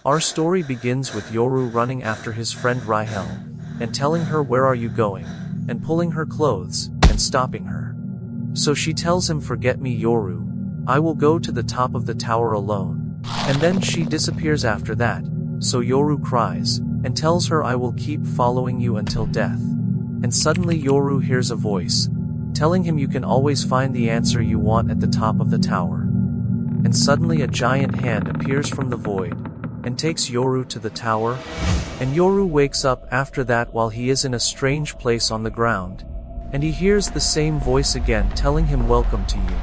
Our story begins with Yoru running after his friend Rahel, and telling her where are you going, and pulling her clothes, and stopping her. So she tells him forget me Yoru, I will go to the top of the tower alone. And then she disappears after that, so Yoru cries, and tells her I will keep following you until death. And suddenly Yoru hears a voice, telling him you can always find the answer you want at the top of the tower. And suddenly a giant hand appears from the void, and takes Yoru to the tower, and Yoru wakes up after that while he is in a strange place on the ground, and he hears the same voice again telling him welcome to you.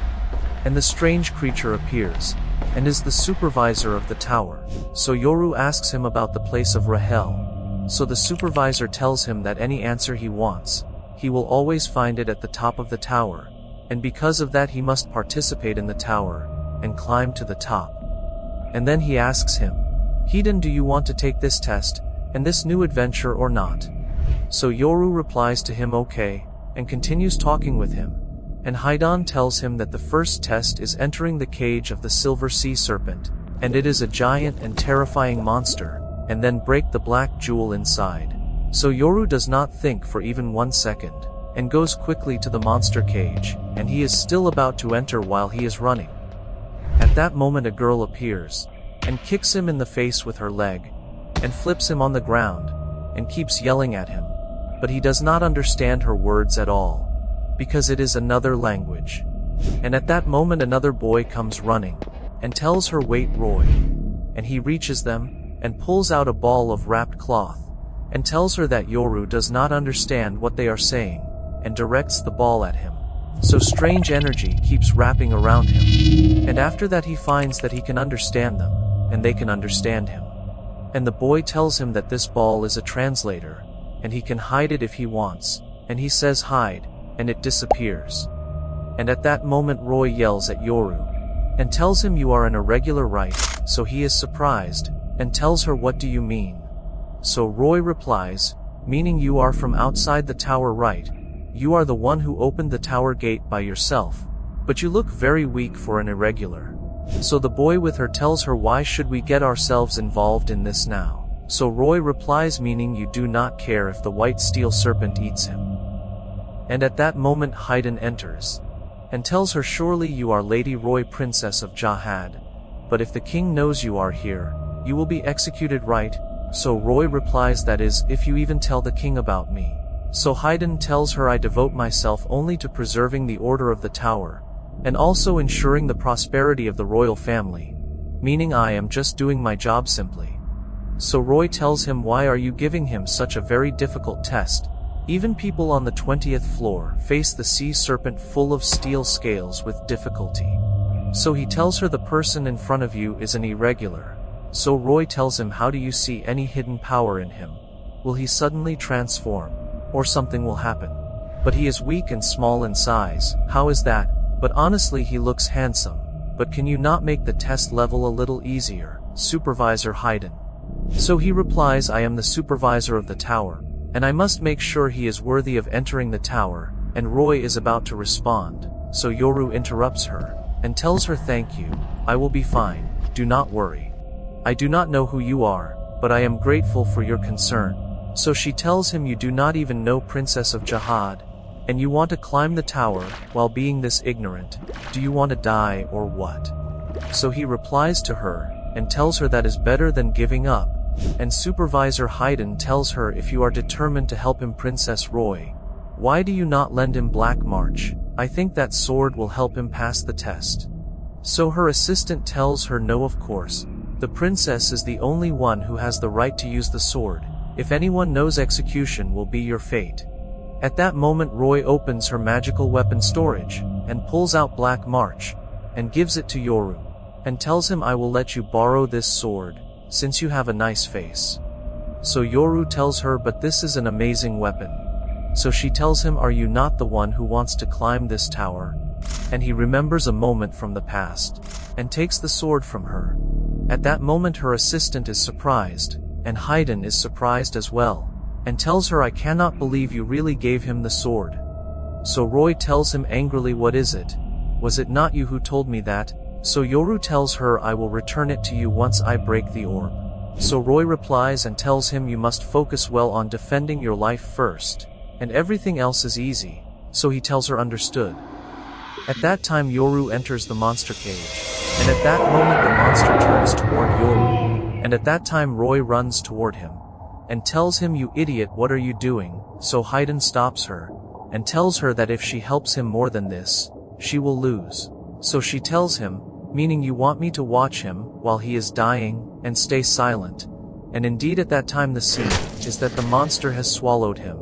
And the strange creature appears, and is the supervisor of the tower, so Yoru asks him about the place of Rahel. So the supervisor tells him that any answer he wants, he will always find it at the top of the tower, and because of that he must participate in the tower, and climb to the top. And then he asks him, Hiden, do you want to take this test, and this new adventure or not? So Yoru replies to him okay, and continues talking with him, and Hiden tells him that the first test is entering the cage of the silver sea serpent, and it is a giant and terrifying monster, and then break the black jewel inside. So Yoru does not think for even 1 second, and goes quickly to the monster cage, and he is still about to enter while he is running. At that moment a girl appears, and kicks him in the face with her leg, and flips him on the ground, and keeps yelling at him, but he does not understand her words at all, because it is another language. And at that moment another boy comes running, and tells her wait Roy, and he reaches them, and pulls out a ball of wrapped cloth, and tells her that Yoru does not understand what they are saying, and directs the ball at him. So strange energy keeps wrapping around him, and after that he finds that he can understand them, and they can understand him. And the boy tells him that this ball is a translator, and he can hide it if he wants, and he says hide, and it disappears. And at that moment Roy yells at Yoru, and tells him you are an irregular right, so he is surprised, and tells her what do you mean? So Roy replies, meaning you are from outside the tower right, you are the one who opened the tower gate by yourself, but you look very weak for an irregular. So the boy with her tells her why should we get ourselves involved in this now? So Roy replies meaning you do not care if the white steel serpent eats him. And at that moment Hiden enters, and tells her surely you are Lady Roy Princess of Jahad, but if the king knows you are here, you will be executed right? So Roy replies that is, if you even tell the king about me. So Hiden tells her I devote myself only to preserving the order of the tower, and also ensuring the prosperity of the royal family, meaning I am just doing my job simply. So Roy tells him why are you giving him such a very difficult test? Even people on the 20th floor face the sea serpent full of steel scales with difficulty. So he tells her the person in front of you is an irregular. So Roy tells him how do you see any hidden power in him? Will he suddenly transform? Or something will happen? But he is weak and small in size, how is that? But honestly he looks handsome. But can you not make the test level a little easier, Supervisor Hiden? So he replies I am the supervisor of the tower, and I must make sure he is worthy of entering the tower, and Roy is about to respond, so Yoru interrupts her, and tells her thank you, I will be fine, do not worry. I do not know who you are, but I am grateful for your concern. So she tells him you do not even know Princess of Jahad, and you want to climb the tower, while being this ignorant, do you want to die or what? So he replies to her, and tells her that is better than giving up, and Supervisor Hiden tells her if you are determined to help him Princess Roy, why do you not lend him Black March? I think that sword will help him pass the test. So her assistant tells her no of course, the princess is the only one who has the right to use the sword. If anyone knows execution will be your fate. At that moment Roy opens her magical weapon storage, and pulls out Black March, and gives it to Yoru, and tells him I will let you borrow this sword, since you have a nice face. So Yoru tells her but this is an amazing weapon. So she tells him are you not the one who wants to climb this tower? And he remembers a moment from the past, and takes the sword from her. At that moment her assistant is surprised, and Hiden is surprised as well, and tells her I cannot believe you really gave him the sword. So Roy tells him angrily what is it? Was it not you who told me that? So Yoru tells her I will return it to you once I break the orb. So Roy replies and tells him you must focus well on defending your life first, and everything else is easy, so he tells her understood. At that time Yoru enters the monster cage, and at that moment the monster turns toward Yoru, and at that time Roy runs toward him, and tells him you idiot what are you doing, so Hayden stops her, and tells her that if she helps him more than this, she will lose. So she tells him, meaning you want me to watch him, while he is dying, and stay silent, and indeed at that time the scene, is that the monster has swallowed him,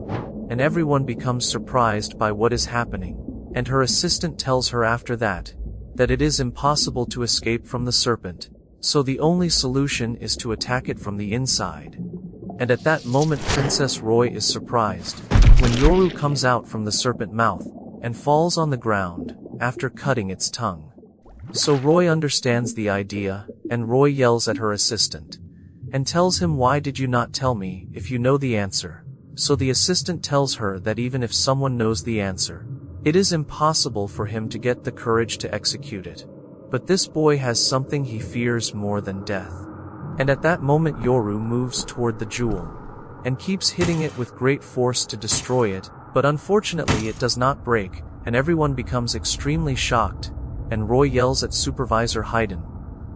and everyone becomes surprised by what is happening. And her assistant tells her after that it is impossible to escape from the serpent, so the only solution is to attack it from the inside. And at that moment Princess Roy is surprised, when Yoru comes out from the serpent mouth, and falls on the ground, after cutting its tongue. So Roy understands the idea, and Roy yells at her assistant, and tells him why did you not tell me, if you know the answer. So the assistant tells her that even if someone knows the answer, it is impossible for him to get the courage to execute it. But this boy has something he fears more than death. And at that moment Yoru moves toward the jewel, and keeps hitting it with great force to destroy it, but unfortunately it does not break, and everyone becomes extremely shocked, and Roy yells at Supervisor Hayden.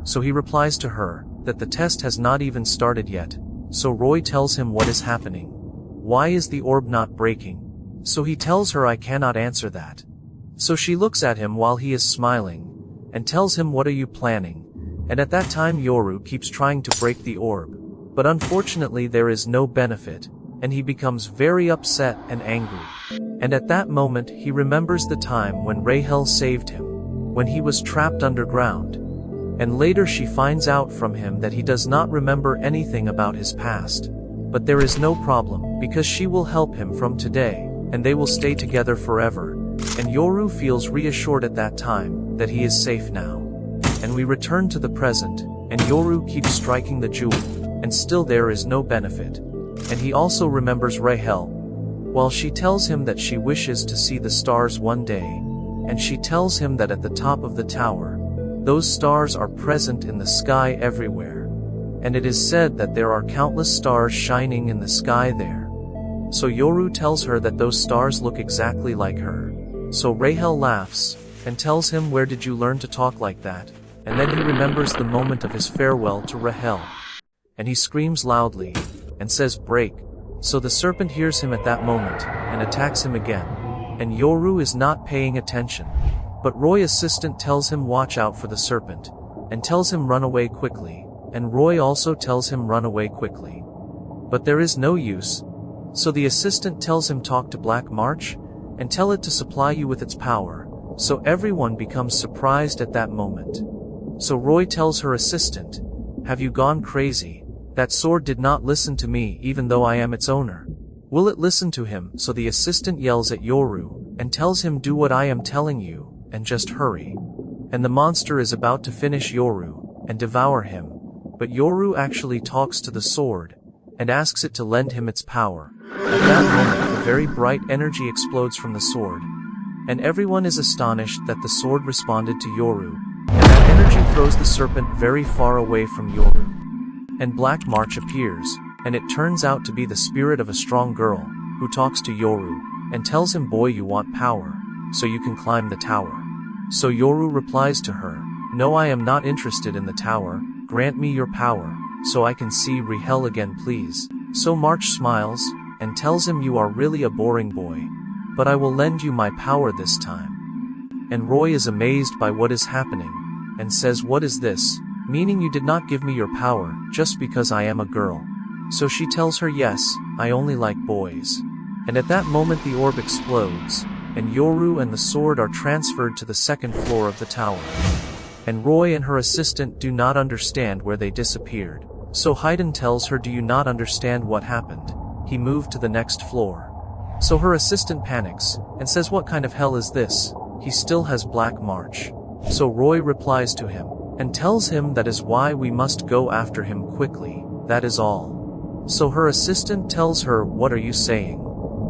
So he replies to her, that the test has not even started yet. So Roy tells him what is happening. Why is the orb not breaking? So he tells her I cannot answer that. So she looks at him while he is smiling, and tells him what are you planning? And at that time Yoru keeps trying to break the orb, but unfortunately there is no benefit, and he becomes very upset and angry. And at that moment he remembers the time when Rahel saved him, when he was trapped underground. And later she finds out from him that he does not remember anything about his past. But there is no problem, because she will help him from today, and they will stay together forever. And Yoru feels reassured at that time, that he is safe now. And we return to the present, and Yoru keeps striking the jewel, and still there is no benefit. And he also remembers Rahel, while she tells him that she wishes to see the stars one day, and she tells him that at the top of the tower, those stars are present in the sky everywhere. And it is said that there are countless stars shining in the sky there. So Yoru tells her that those stars look exactly like her. So Rahel laughs, and tells him where did you learn to talk like that? And then he remembers the moment of his farewell to Rahel. And he screams loudly, and says break. So the serpent hears him at that moment, and attacks him again. And Yoru is not paying attention. But Roy's assistant tells him watch out for the serpent, and tells him run away quickly, and Roy also tells him run away quickly. But there is no use. So the assistant tells him talk to Black March, and tell it to supply you with its power. So everyone becomes surprised at that moment. So Roy tells her assistant, have you gone crazy? That sword did not listen to me even though I am its owner. Will it listen to him? So the assistant yells at Yoru, and tells him do what I am telling you, and just hurry. And the monster is about to finish Yoru, and devour him. But Yoru actually talks to the sword, and asks it to lend him its power. At that moment, a very bright energy explodes from the sword, and everyone is astonished that the sword responded to Yoru, and that energy throws the serpent very far away from Yoru. And Black March appears, and it turns out to be the spirit of a strong girl, who talks to Yoru, and tells him boy you want power, so you can climb the tower. So Yoru replies to her, no I am not interested in the tower, grant me your power, so I can see Rahel again please. So March smiles, and tells him you are really a boring boy, but I will lend you my power this time. And Roy is amazed by what is happening, and says what is this, meaning you did not give me your power, just because I am a girl. So she tells her yes, I only like boys. And at that moment the orb explodes, and Yoru and the sword are transferred to the second floor of the tower. And Roy and her assistant do not understand where they disappeared. So Hayden tells her do you not understand what happened? He moved to the next floor. So her assistant panics, and says what kind of hell is this? He still has Black March. So Roy replies to him, and tells him that is why we must go after him quickly, that is all. So her assistant tells her what are you saying?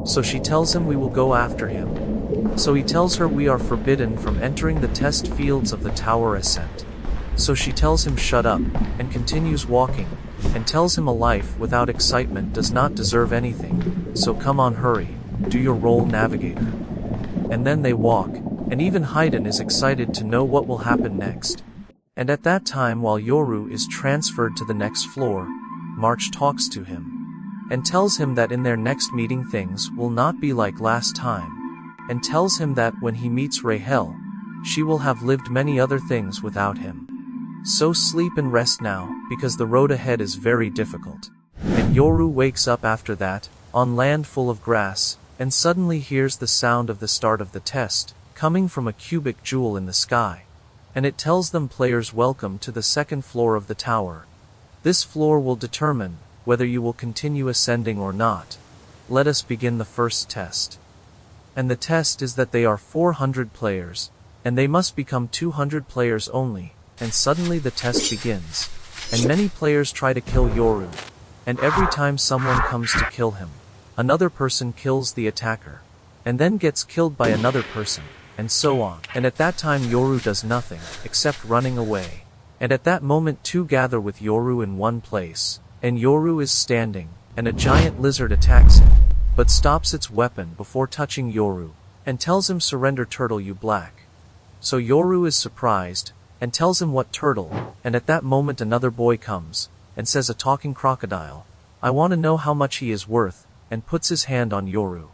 So she tells him we will go after him. So he tells her we are forbidden from entering the test fields of the tower ascent. So she tells him shut up, and continues walking, and tells him a life without excitement does not deserve anything, so come on, hurry, do your role, navigator. And then they walk, and even Haydn is excited to know what will happen next. And at that time, while Yoru is transferred to the next floor, March talks to him and tells him that in their next meeting things will not be like last time, and tells him that when he meets Rahel, she will have lived many other things without him. So sleep and rest now, because the road ahead is very difficult. And Yoru wakes up after that, on land full of grass, and suddenly hears the sound of the start of the test, coming from a cubic jewel in the sky. And it tells them, players, welcome to the second floor of the tower. This floor will determine whether you will continue ascending or not. Let us begin the first test. And the test is that they are 400 players, and they must become 200 players only, and suddenly the test begins. And many players try to kill Yoru, and every time someone comes to kill him, another person kills the attacker, and then gets killed by another person, and so on. And at that time Yoru does nothing, except running away. And at that moment two gather with Yoru in one place, and Yoru is standing, and a giant lizard attacks him, but stops its weapon before touching Yoru, and tells him, surrender, turtle, you black. So Yoru is surprised, and tells him what turtle, and at that moment another boy comes, and says, a talking crocodile. I want to know how much he is worth, and puts his hand on Yoru.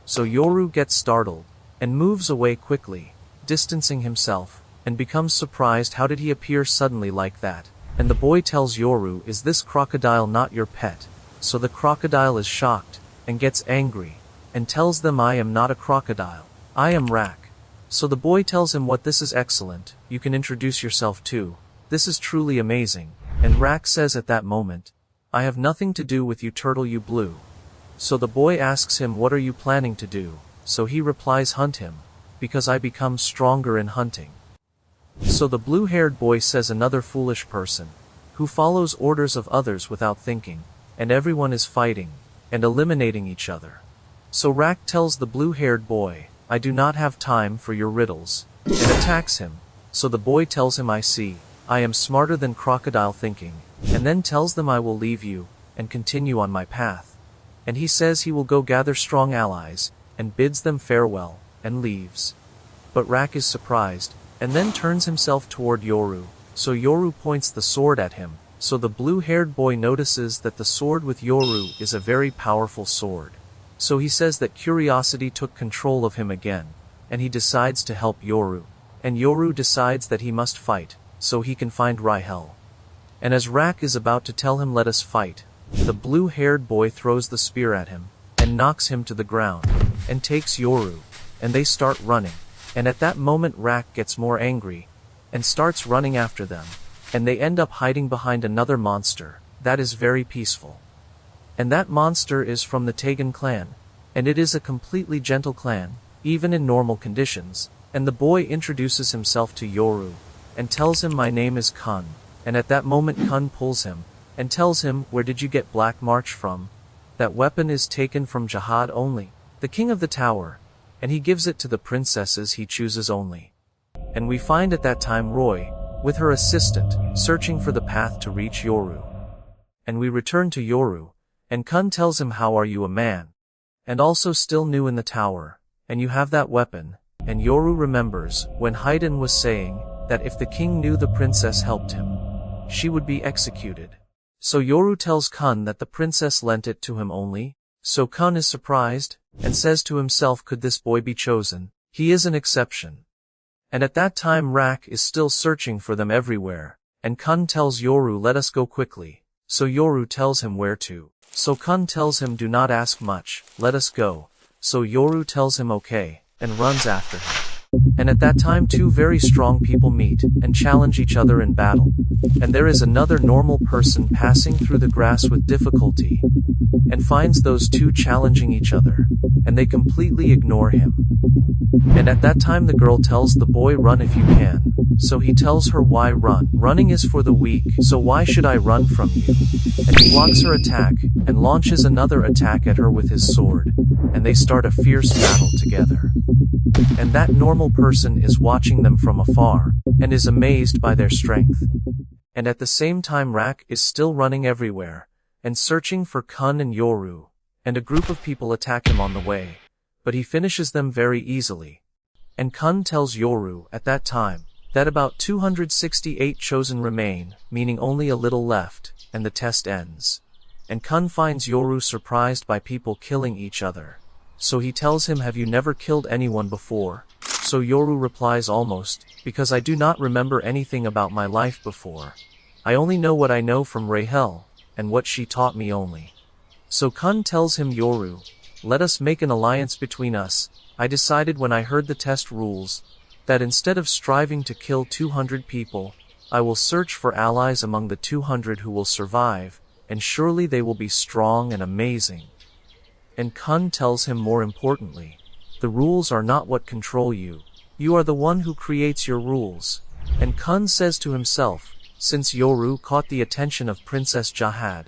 So Yoru gets startled, and moves away quickly, distancing himself, and becomes surprised how did he appear suddenly like that. And the boy tells Yoru, is this crocodile not your pet? So the crocodile is shocked, and gets angry, and tells them, I am not a crocodile, I am Rak. So the boy tells him, what, this is excellent, you can introduce yourself too, this is truly amazing. And Rak says at that moment, I have nothing to do with you, turtle, you blue. So the boy asks him, what are you planning to do? So he replies, hunt him, because I become stronger in hunting. So the blue-haired boy says, another foolish person, who follows orders of others without thinking, and everyone is fighting, and eliminating each other. So Rak tells the blue-haired boy, I do not have time for your riddles, and attacks him. So the boy tells him, I see, I am smarter than crocodile thinking, and then tells them, I will leave you, and continue on my path. And he says he will go gather strong allies, and bids them farewell, and leaves. But Rak is surprised, and then turns himself toward Yoru, so Yoru points the sword at him, so the blue-haired boy notices that the sword with Yoru is a very powerful sword. So he says that curiosity took control of him again, and he decides to help Yoru. And Yoru decides that he must fight, so he can find Rahel. And as Rak is about to tell him, let us fight, the blue-haired boy throws the spear at him, and knocks him to the ground, and takes Yoru, and they start running. And at that moment Rak gets more angry, and starts running after them, and they end up hiding behind another monster, that is very peaceful. And that monster is from the Tegan clan, and it is a completely gentle clan, even in normal conditions, and the boy introduces himself to Yoru, and tells him, my name is Kun, and at that moment Kun pulls him, and tells him, where did you get Black March from? That weapon is taken from Jihad only, the king of the tower, and he gives it to the princesses he chooses only. And we find at that time Roy, with her assistant, searching for the path to reach Yoru. And we return to Yoru, and Kun tells him, how are you, a man? And also still new in the tower, and you have that weapon. And Yoru remembers when Haydn was saying that if the king knew the princess helped him, she would be executed. So Yoru tells Kun that the princess lent it to him only. So Kun is surprised, and says to himself, could this boy be chosen? He is an exception. And at that time Rak is still searching for them everywhere, and Kun tells Yoru, let us go quickly. So Yoru tells him where to. So Kun tells him, do not ask much, let us go. So Yoru tells him okay, and runs after him. And at that time two very strong people meet, and challenge each other in battle. And there is another normal person passing through the grass with difficulty, and finds those two challenging each other, and they completely ignore him. And at that time the girl tells the boy, run if you can. So he tells her, why run? Running is for the weak, so why should I run from you? And he blocks her attack, and launches another attack at her with his sword, and they start a fierce battle together. And that normal person is watching them from afar, and is amazed by their strength. And at the same time Rak is still running everywhere, and searching for Kun and Yoru, and a group of people attack him on the way, but he finishes them very easily. And Kun tells Yoru at that time that about 268 chosen remain, meaning only a little left, and the test ends. And Kun finds Yoru surprised by people killing each other. So he tells him, have you never killed anyone before? So Yoru replies, almost, because I do not remember anything about my life before. I only know what I know from Rahel, and what she taught me only. So Kun tells him, Yoru, let us make an alliance between us. I decided when I heard the test rules, that instead of striving to kill 200 people, I will search for allies among the 200 who will survive, and surely they will be strong and amazing. And Kun tells him, more importantly, the rules are not what control you. You are the one who creates your rules. And Kun says to himself, since Yoru caught the attention of Princess Jahad,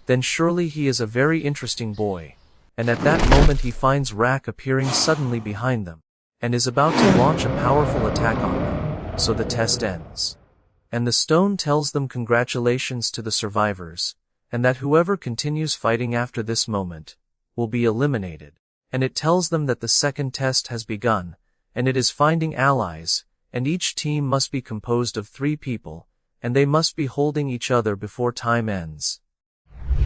then surely he is a very interesting boy. And at that moment he finds Rak appearing suddenly behind them, and is about to launch a powerful attack on them. So the test ends. And the stone tells them congratulations to the survivors, and that whoever continues fighting after this moment will be eliminated. And it tells them that the second test has begun, and it is finding allies, and each team must be composed of 3 people, and they must be holding each other before time ends.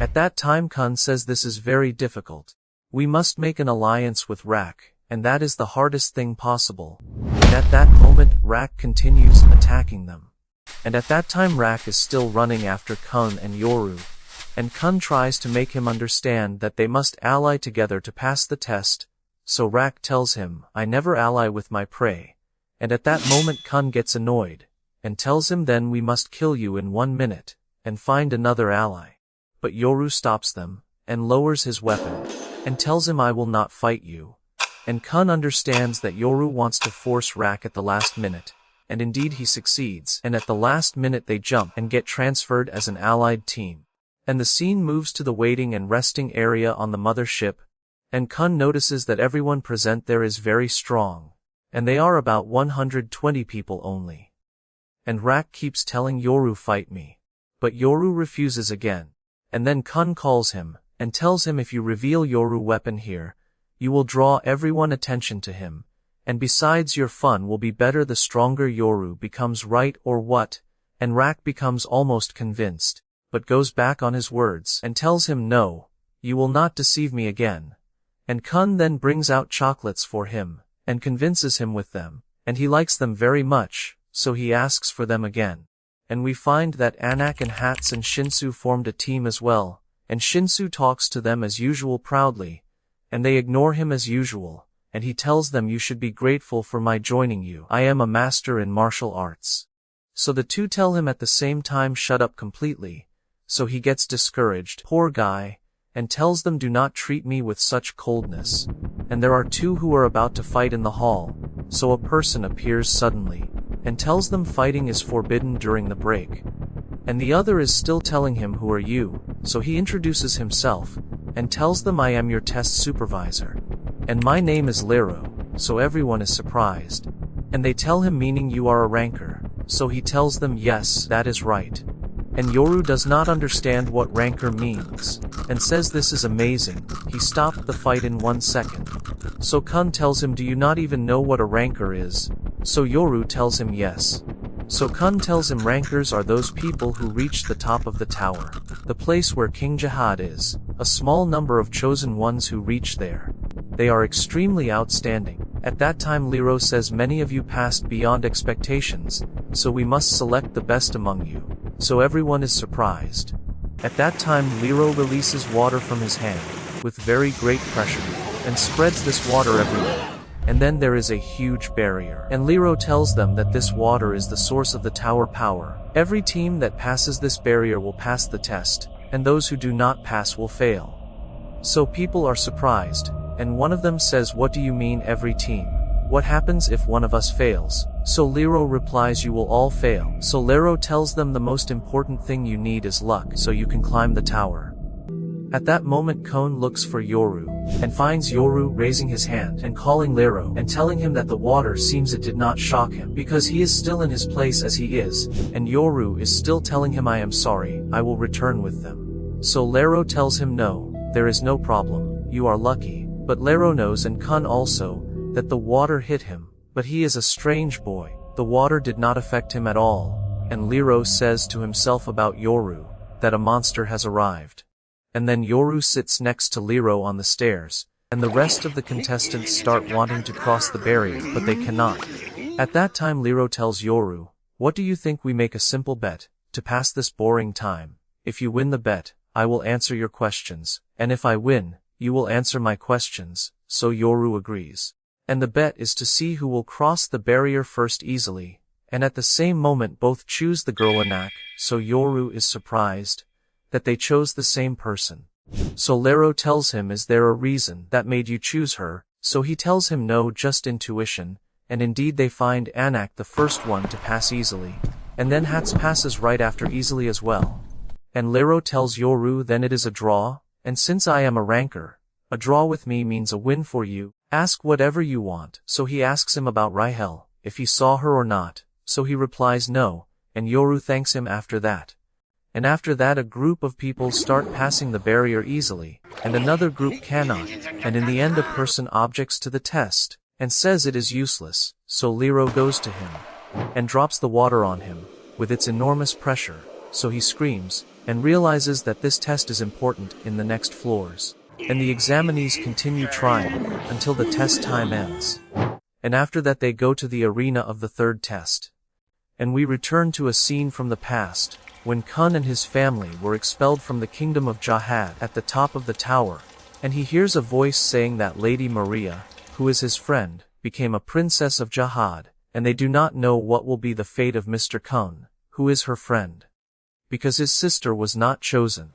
At that time Kun says this is very difficult. We must make an alliance with Rak, and that is the hardest thing possible. And at that moment Rak continues attacking them. And at that time Rak is still running after Kun and Yoru, and Kun tries to make him understand that they must ally together to pass the test. So Rak tells him, I never ally with my prey. And at that moment Kun gets annoyed, and tells him, then we must kill you in 1 minute, and find another ally. But Yoru stops them, and lowers his weapon, and tells him, I will not fight you. And Kun understands that Yoru wants to force Rak at the last minute, and indeed he succeeds, and at the last minute they jump and get transferred as an allied team. And the scene moves to the waiting and resting area on the mothership, and Kun notices that everyone present there is very strong, and they are about 120 people only. And Rak keeps telling Yoru, fight me. But Yoru refuses again, and then Kun calls him, and tells him, if you reveal Yoru weapon here, you will draw everyone attention to him, and besides your fun will be better the stronger Yoru becomes, right or what? And Rak becomes almost convinced, but goes back on his words and tells him, no, you will not deceive me again. And Kun then brings out chocolates for him, and convinces him with them, and he likes them very much, so he asks for them again. And we find that Anak and Hats and Shinsu formed a team as well, and Shinsu talks to them as usual proudly, and they ignore him as usual, and he tells them, you should be grateful for my joining you. I am a master in martial arts. So the two tell him at the same time, shut up completely. So he gets discouraged, poor guy, and tells them, do not treat me with such coldness. And there are 2 who are about to fight in the hall, so a person appears suddenly, and tells them fighting is forbidden during the break. And the other is still telling him, who are you? So he introduces himself, and tells them, I am your test supervisor. And my name is Lero, so everyone is surprised. And they tell him, meaning you are a ranker. So he tells them, yes, that is right. And Yoru does not understand what rancor means, and says this is amazing, he stopped the fight in 1 second. So Kun tells him, do you not even know what a rancor is? So Yoru tells him yes. So Kun tells him rankers are those people who reach the top of the tower, the place where King Jihad is, a small number of chosen ones who reach there. They are extremely outstanding. At that time Lero says, many of you passed beyond expectations, so we must select the best among you. So everyone is surprised. At that time Lero releases water from his hand, with very great pressure, and spreads this water everywhere. And then there is a huge barrier. And Lero tells them that this water is the source of the tower power. Every team that passes this barrier will pass the test, and those who do not pass will fail. So people are surprised, and one of them says, what do you mean every team? What happens if one of us fails? So Lero replies, you will all fail. So Lero tells them the most important thing you need is luck, so you can climb the tower. At that moment Kon looks for Yoru, and finds Yoru raising his hand and calling Lero and telling him that the water seems it did not shock him because he is still in his place as he is, and Yoru is still telling him I am sorry, I will return with them. So Lero tells him no, there is no problem, you are lucky, but Lero knows and Kon also, that the water hit him, but he is a strange boy, the water did not affect him at all, and Lero says to himself about Yoru, that a monster has arrived. And then Yoru sits next to Lero on the stairs, and the rest of the contestants start wanting to cross the barrier, but they cannot. At that time Lero tells Yoru, what do you think we make a simple bet, to pass this boring time? If you win the bet, I will answer your questions, and if I win, you will answer my questions, so Yoru agrees. And the bet is to see who will cross the barrier first easily, and at the same moment both choose the girl Anak, so Yoru is surprised that they chose the same person. So Lero tells him is there a reason that made you choose her, so he tells him no, just intuition, and indeed they find Anak the first one to pass easily, and then Hats passes right after easily as well. And Lero tells Yoru then it is a draw, and since I am a ranker, a draw with me means a win for you, ask whatever you want. So he asks him about Rahel, if he saw her or not, so he replies no, and Yoru thanks him after that. And after that a group of people start passing the barrier easily, and another group cannot, and in the end a person objects to the test, and says it is useless, so Lero goes to him, and drops the water on him, with its enormous pressure, so he screams, and realizes that this test is important in the next floors, and the examinees continue trying, until the test time ends. And after that they go to the arena of the third test. And we return to a scene from the past, when Kun and his family were expelled from the kingdom of Jahad at the top of the tower, and he hears a voice saying that Lady Maria, who is his friend, became a princess of Jahad, and they do not know what will be the fate of Mr. Kun, who is her friend, because his sister was not chosen.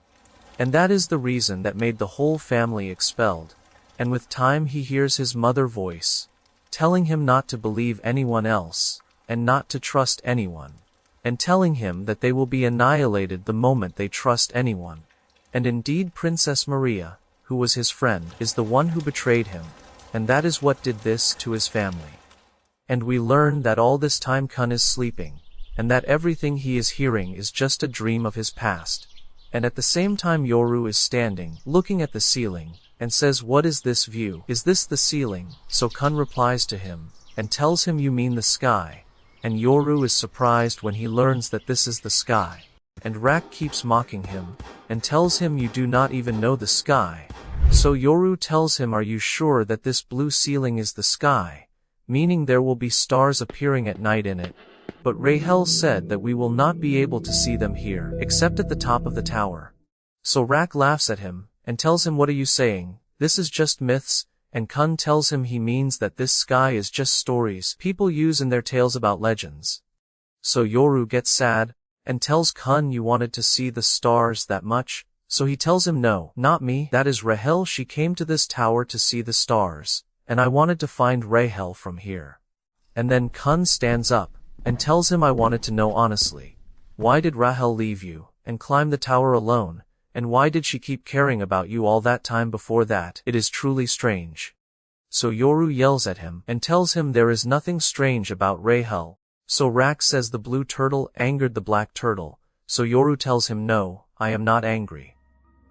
And that is the reason that made the whole family expelled, and with time he hears his mother voice, telling him not to believe anyone else, and not to trust anyone, and telling him that they will be annihilated the moment they trust anyone. And indeed Princess Maria, who was his friend, is the one who betrayed him, and that is what did this to his family. And we learn that all this time Kun is sleeping, and that everything he is hearing is just a dream of his past. And at the same time Yoru is standing, looking at the ceiling, and says what is this view? Is this the ceiling? So Kun replies to him, and tells him you mean the sky. And Yoru is surprised when he learns that this is the sky. And Rak keeps mocking him, and tells him you do not even know the sky. So Yoru tells him are you sure that this blue ceiling is the sky? Meaning there will be stars appearing at night in it. But Rahel said that we will not be able to see them here, except at the top of the tower. So Rak laughs at him, and tells him what are you saying, this is just myths, and Kun tells him he means that this sky is just stories people use in their tales about legends. So Yoru gets sad, and tells Kun you wanted to see the stars that much, so he tells him no, not me, that is Rahel, she came to this tower to see the stars, and I wanted to find Rahel from here. And then Kun stands up, and tells him I wanted to know honestly, why did Rahel leave you, and climb the tower alone? And why did she keep caring about you all that time before that? It is truly strange. So Yoru yells at him, and tells him there is nothing strange about Rahel. So Rak says the blue turtle angered the black turtle, so Yoru tells him no, I am not angry.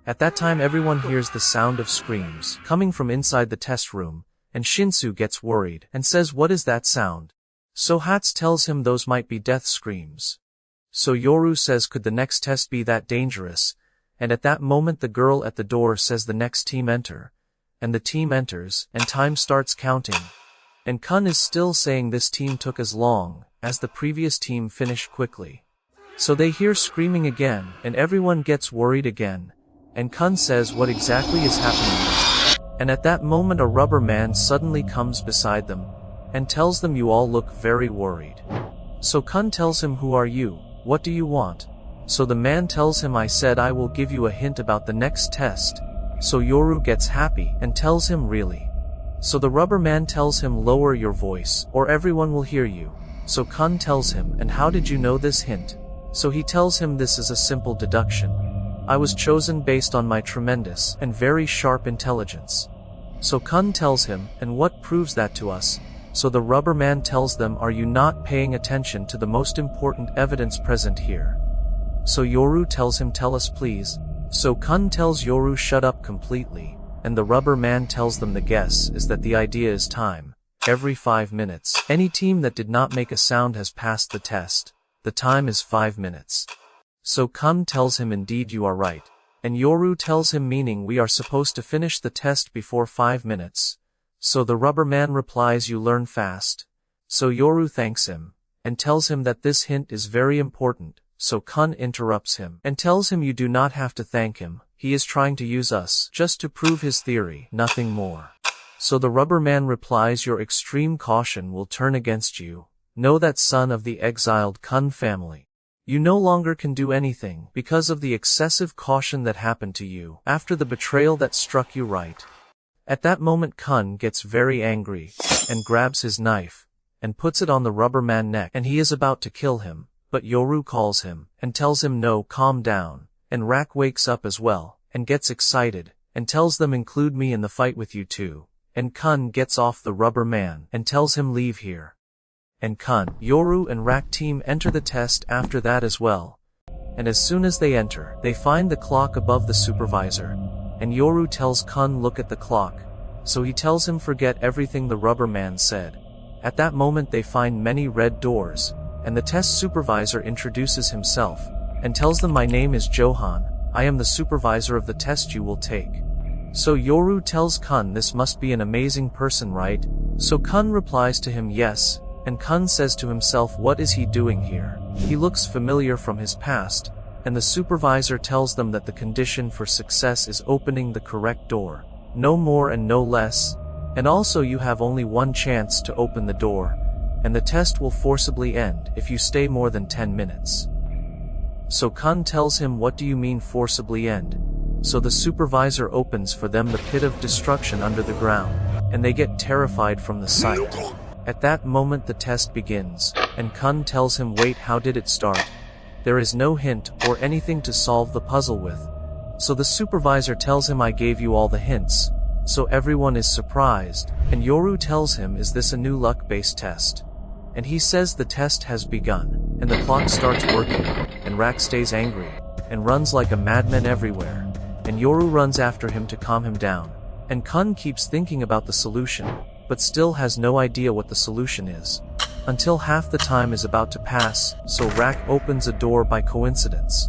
At that time everyone hears the sound of screams, coming from inside the test room, and Shinsu gets worried, and says what is that sound? So Hats tells him those might be death screams. So Yoru says could the next test be that dangerous? And at that moment the girl at the door says the next team enter. And the team enters, and time starts counting. And Kun is still saying this team took as long, as the previous team finished quickly. So they hear screaming again, and everyone gets worried again. And Kun says what exactly is happening. And at that moment a rubber man suddenly comes beside them, and tells them you all look very worried. So Kun tells him who are you, what do you want? So the man tells him I said I will give you a hint about the next test. So Yoru gets happy, and tells him really. So the rubber man tells him lower your voice, or everyone will hear you. So Kun tells him and how did you know this hint? So he tells him this is a simple deduction. I was chosen based on my tremendous and very sharp intelligence. So Kun tells him, and what proves that to us? So the rubber man tells them, are you not paying attention to the most important evidence present here? So Yoru tells him, tell us please. So Kun tells Yoru, shut up completely, and the rubber man tells them the guess is that the idea is time. Every 5 minutes. Any team that did not make a sound has passed the test. The time is 5 minutes. So Kun tells him, indeed you are right. And Yoru tells him, meaning we are supposed to finish the test before 5 minutes. So the rubber man replies, you learn fast. So Yoru thanks him, and tells him that this hint is very important. So Kun interrupts him, and tells him you do not have to thank him, he is trying to use us, just to prove his theory, nothing more. So the rubber man replies, your extreme caution will turn against you. Know that, son of the exiled Kun family. You no longer can do anything, because of the excessive caution that happened to you, after the betrayal that struck you right. At that moment Kun gets very angry, and grabs his knife, and puts it on the rubber man's neck, and he is about to kill him, but Yoru calls him, and tells him no, calm down, and Rak wakes up as well, and gets excited, and tells them, include me in the fight with you too, and Kun gets off the rubber man, and tells him leave here. And Kun, Yoru and Rak team enter the test after that as well, and as soon as they enter, they find the clock above the supervisor. And Yoru tells Kun, look at the clock. So he tells him, forget everything the rubber man said. At that moment they find many red doors, and the test supervisor introduces himself, and tells them, my name is Johan, I am the supervisor of the test you will take. So Yoru tells Kun, this must be an amazing person, right? So Kun replies to him, yes, and Kun says to himself, what is he doing here? He looks familiar from his past. And the supervisor tells them that the condition for success is opening the correct door. No more and no less. And also you have only one chance to open the door, and the test will forcibly end if you stay more than 10 minutes. So Kun tells him, what do you mean forcibly end? So the supervisor opens for them the pit of destruction under the ground, and they get terrified from the sight. At that moment the test begins, and Kun tells him, wait, how did it start? There is no hint or anything to solve the puzzle with. So the supervisor tells him, I gave you all the hints. So everyone is surprised, and Yoru tells him, is this a new luck-based test? And he says the test has begun, and the clock starts working, and Rak stays angry, and runs like a madman everywhere, and Yoru runs after him to calm him down, and Kun keeps thinking about the solution, but still has no idea what the solution is. Until half the time is about to pass, so Rak opens a door by coincidence.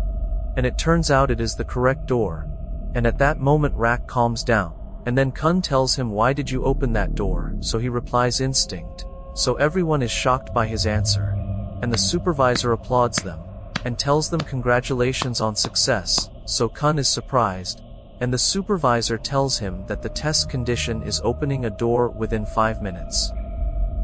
And it turns out it is the correct door. And at that moment Rak calms down. And then Kun tells him, why did you open that door? So he replies, instinct. So everyone is shocked by his answer. And the supervisor applauds them, and tells them congratulations on success. So Kun is surprised. And the supervisor tells him that the test condition is opening a door within 5 minutes.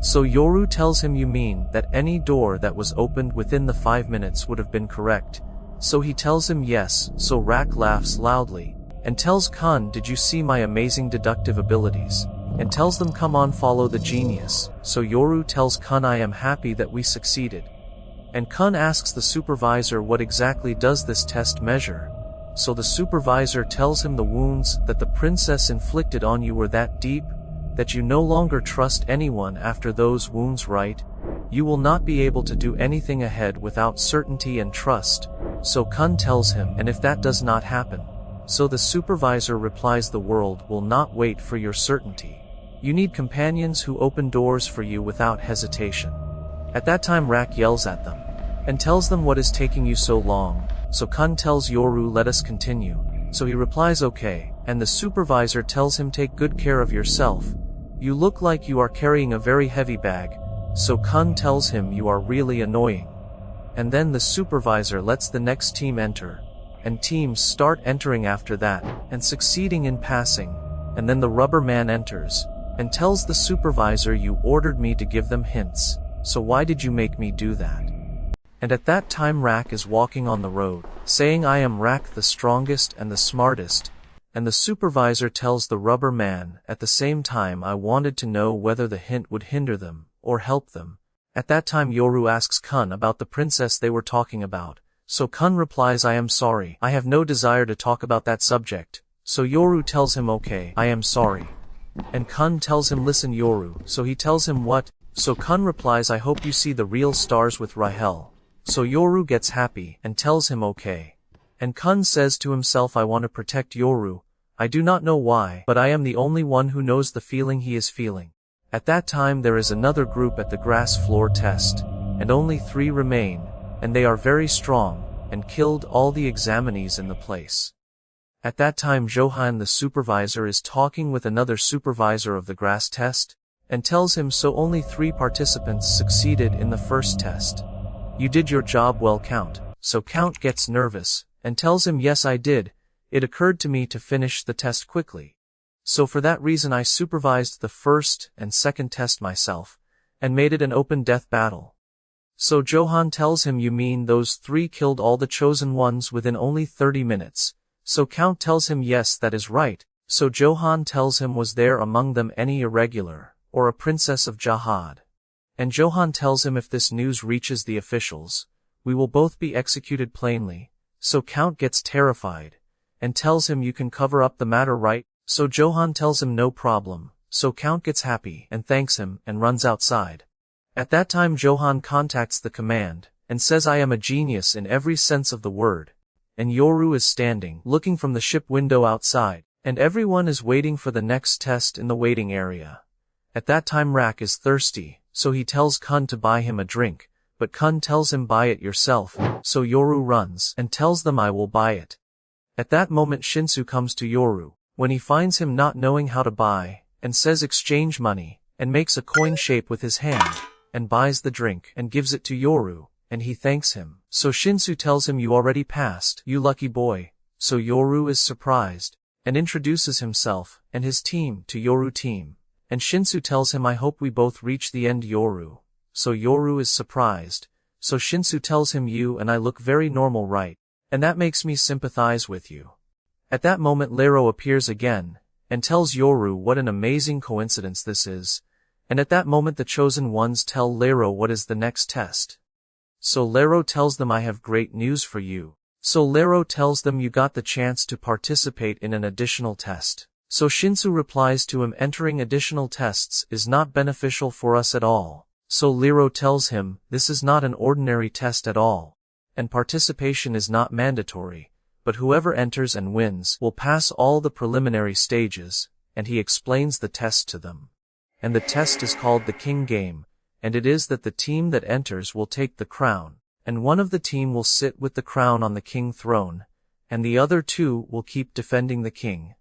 So Yoru tells him, you mean that any door that was opened within the 5 minutes would have been correct? So he tells him yes. So Rak laughs loudly, and tells Kun, did you see my amazing deductive abilities? And tells them, come on, follow the genius. So Yoru tells Kun, I am happy that we succeeded. And Kun asks the supervisor, what exactly does this test measure? So the supervisor tells him, the wounds that the princess inflicted on you were that deep, that you no longer trust anyone after those wounds, right? You will not be able to do anything ahead without certainty and trust. So Kun tells him, and if that does not happen? So the supervisor replies, the world will not wait for your certainty. You need companions who open doors for you without hesitation. At that time Rak yells at them, and tells them, what is taking you so long? So Kun tells Yoru, let us continue. So he replies, okay, and the supervisor tells him, take good care of yourself. You look like you are carrying a very heavy bag. So Kun tells him, you are really annoying. And then the supervisor lets the next team enter, and teams start entering after that, and succeeding in passing. And then the rubber man enters, and tells the supervisor, you ordered me to give them hints, so why did you make me do that? And at that time Rak is walking on the road, saying, I am Rak, the strongest and the smartest. And the supervisor tells the rubber man, at the same time, I wanted to know whether the hint would hinder them, or help them. At that time Yoru asks Kun about the princess they were talking about. So Kun replies, I am sorry. I have no desire to talk about that subject. So Yoru tells him, okay, I am sorry. And Kun tells him, listen Yoru. So he tells him what? So Kun replies, I hope you see the real stars with Rahel. So Yoru gets happy and tells him okay. And Kun says to himself, I want to protect Yoru. I do not know why, but I am the only one who knows the feeling he is feeling. At that time there is another group at the grass floor test, and only 3 remain, and they are very strong, and killed all the examinees in the place. At that time Johan the supervisor is talking with another supervisor of the grass test, and tells him so only 3 participants succeeded in the first test. You did your job well, Count. So Count gets nervous, and tells him, yes I did. It occurred to me to finish the test quickly. So for that reason I supervised the first and second test myself, and made it an open death battle. So Johan tells him, you mean those 3 killed all the chosen ones within only 30 minutes. So Count tells him, yes, that is right. So Johan tells him, was there among them any irregular, or a princess of Jihad? And Johan tells him, if this news reaches the officials, we will both be executed plainly. So Count gets terrified, and tells him, you can cover up the matter, right? So Johan tells him, no problem. So Count gets happy and thanks him and runs outside. At that time Johan contacts the command, and says, I am a genius in every sense of the word. And Yoru is standing, looking from the ship window outside, and everyone is waiting for the next test in the waiting area. At that time Rak is thirsty, so he tells Kun to buy him a drink, but Kun tells him, buy it yourself. So Yoru runs and tells them, I will buy it. At that moment Shinsu comes to Yoru, when he finds him not knowing how to buy, and says, exchange money, and makes a coin shape with his hand, and buys the drink and gives it to Yoru, and he thanks him. So Shinsu tells him, you already passed, you lucky boy. So Yoru is surprised, and introduces himself and his team to Yoru team, and Shinsu tells him, I hope we both reach the end, Yoru. So Yoru is surprised. So Shinsu tells him, you and I look very normal, right? And that makes me sympathize with you. At that moment Lero appears again, and tells Yoru what an amazing coincidence this is. And at that moment the chosen ones tell Lero what is the next test. So Lero tells them, I have great news for you. So Lero tells them, you got the chance to participate in an additional test. So Shinsu replies to him, entering additional tests is not beneficial for us at all. So Lero tells him, this is not an ordinary test at all. And participation is not mandatory, but whoever enters and wins will pass all the preliminary stages, and he explains the test to them. And the test is called the King Game, and it is that the team that enters will take the crown, and one of the team will sit with the crown on the king throne, and the other 2 will keep defending the king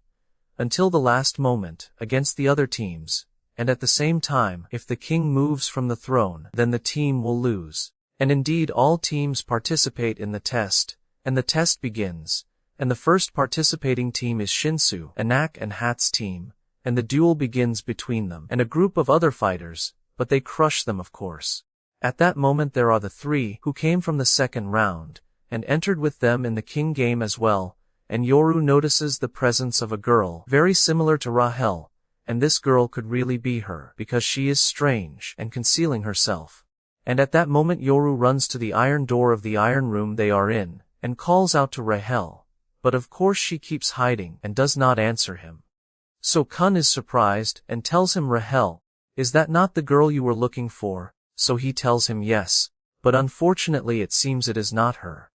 until the last moment against the other teams, and at the same time, if the king moves from the throne, then the team will lose. And indeed all teams participate in the test, and the test begins, and the first participating team is Shinsu, Anak and Hat's team, and the duel begins between them and a group of other fighters, but they crush them of course. At that moment there are the 3 who came from the second round, and entered with them in the King Game as well, and Yoru notices the presence of a girl very similar to Rahel, and this girl could really be her, because she is strange and concealing herself. And at that moment Yoru runs to the iron door of the iron room they are in, and calls out to Rahel, but of course she keeps hiding and does not answer him. So Kun is surprised and tells him, Rahel, is that not the girl you were looking for? So he tells him yes, but unfortunately it seems it is not her.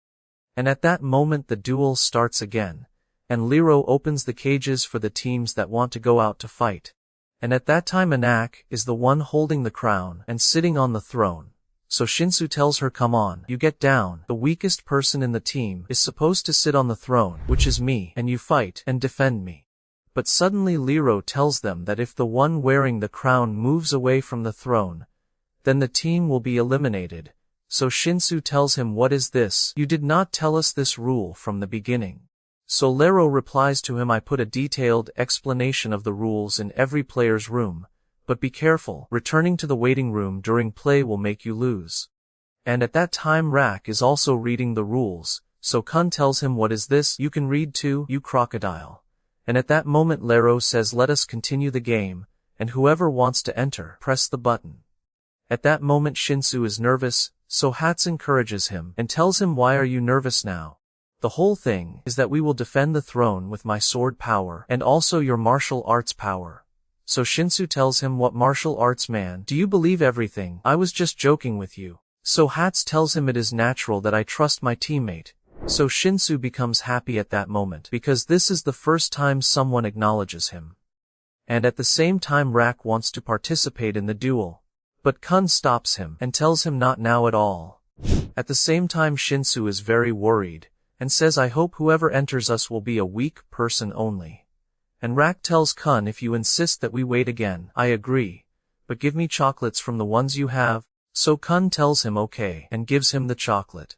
And at that moment the duel starts again, and Lero opens the cages for the teams that want to go out to fight. And at that time Anak is the one holding the crown and sitting on the throne. So Shinsu tells her, come on, you get down. The weakest person in the team is supposed to sit on the throne, which is me, and you fight and defend me. But suddenly Lero tells them that if the one wearing the crown moves away from the throne, then the team will be eliminated. So Shinsu tells him, what is this? You did not tell us this rule from the beginning. So Lero replies to him, I put a detailed explanation of the rules in every player's room, but be careful, returning to the waiting room during play will make you lose. And at that time Rak is also reading the rules, so Kun tells him, what is this? You can read too, you crocodile. And at that moment Lero says, let us continue the game, and whoever wants to enter, press the button. At that moment Shinsu is nervous, So Hats encourages him and tells him, why are you nervous now? The whole thing is that we will defend the throne with my sword power and also your martial arts power. So Shinsu tells him, what martial arts, man? Do you believe everything? I was just joking with you. So Hats tells him it is natural that I trust my teammate. So Shinsu becomes happy at that moment because this is the first time someone acknowledges him. And at the same time Rak wants to participate in the duel. But Kun stops him and tells him not now at all. At the same time Shinsu is very worried and says, I hope whoever enters us will be a weak person only. And Rak tells Kun, if you insist that we wait again, I agree. But give me chocolates from the ones you have. So Kun tells him okay and gives him the chocolate.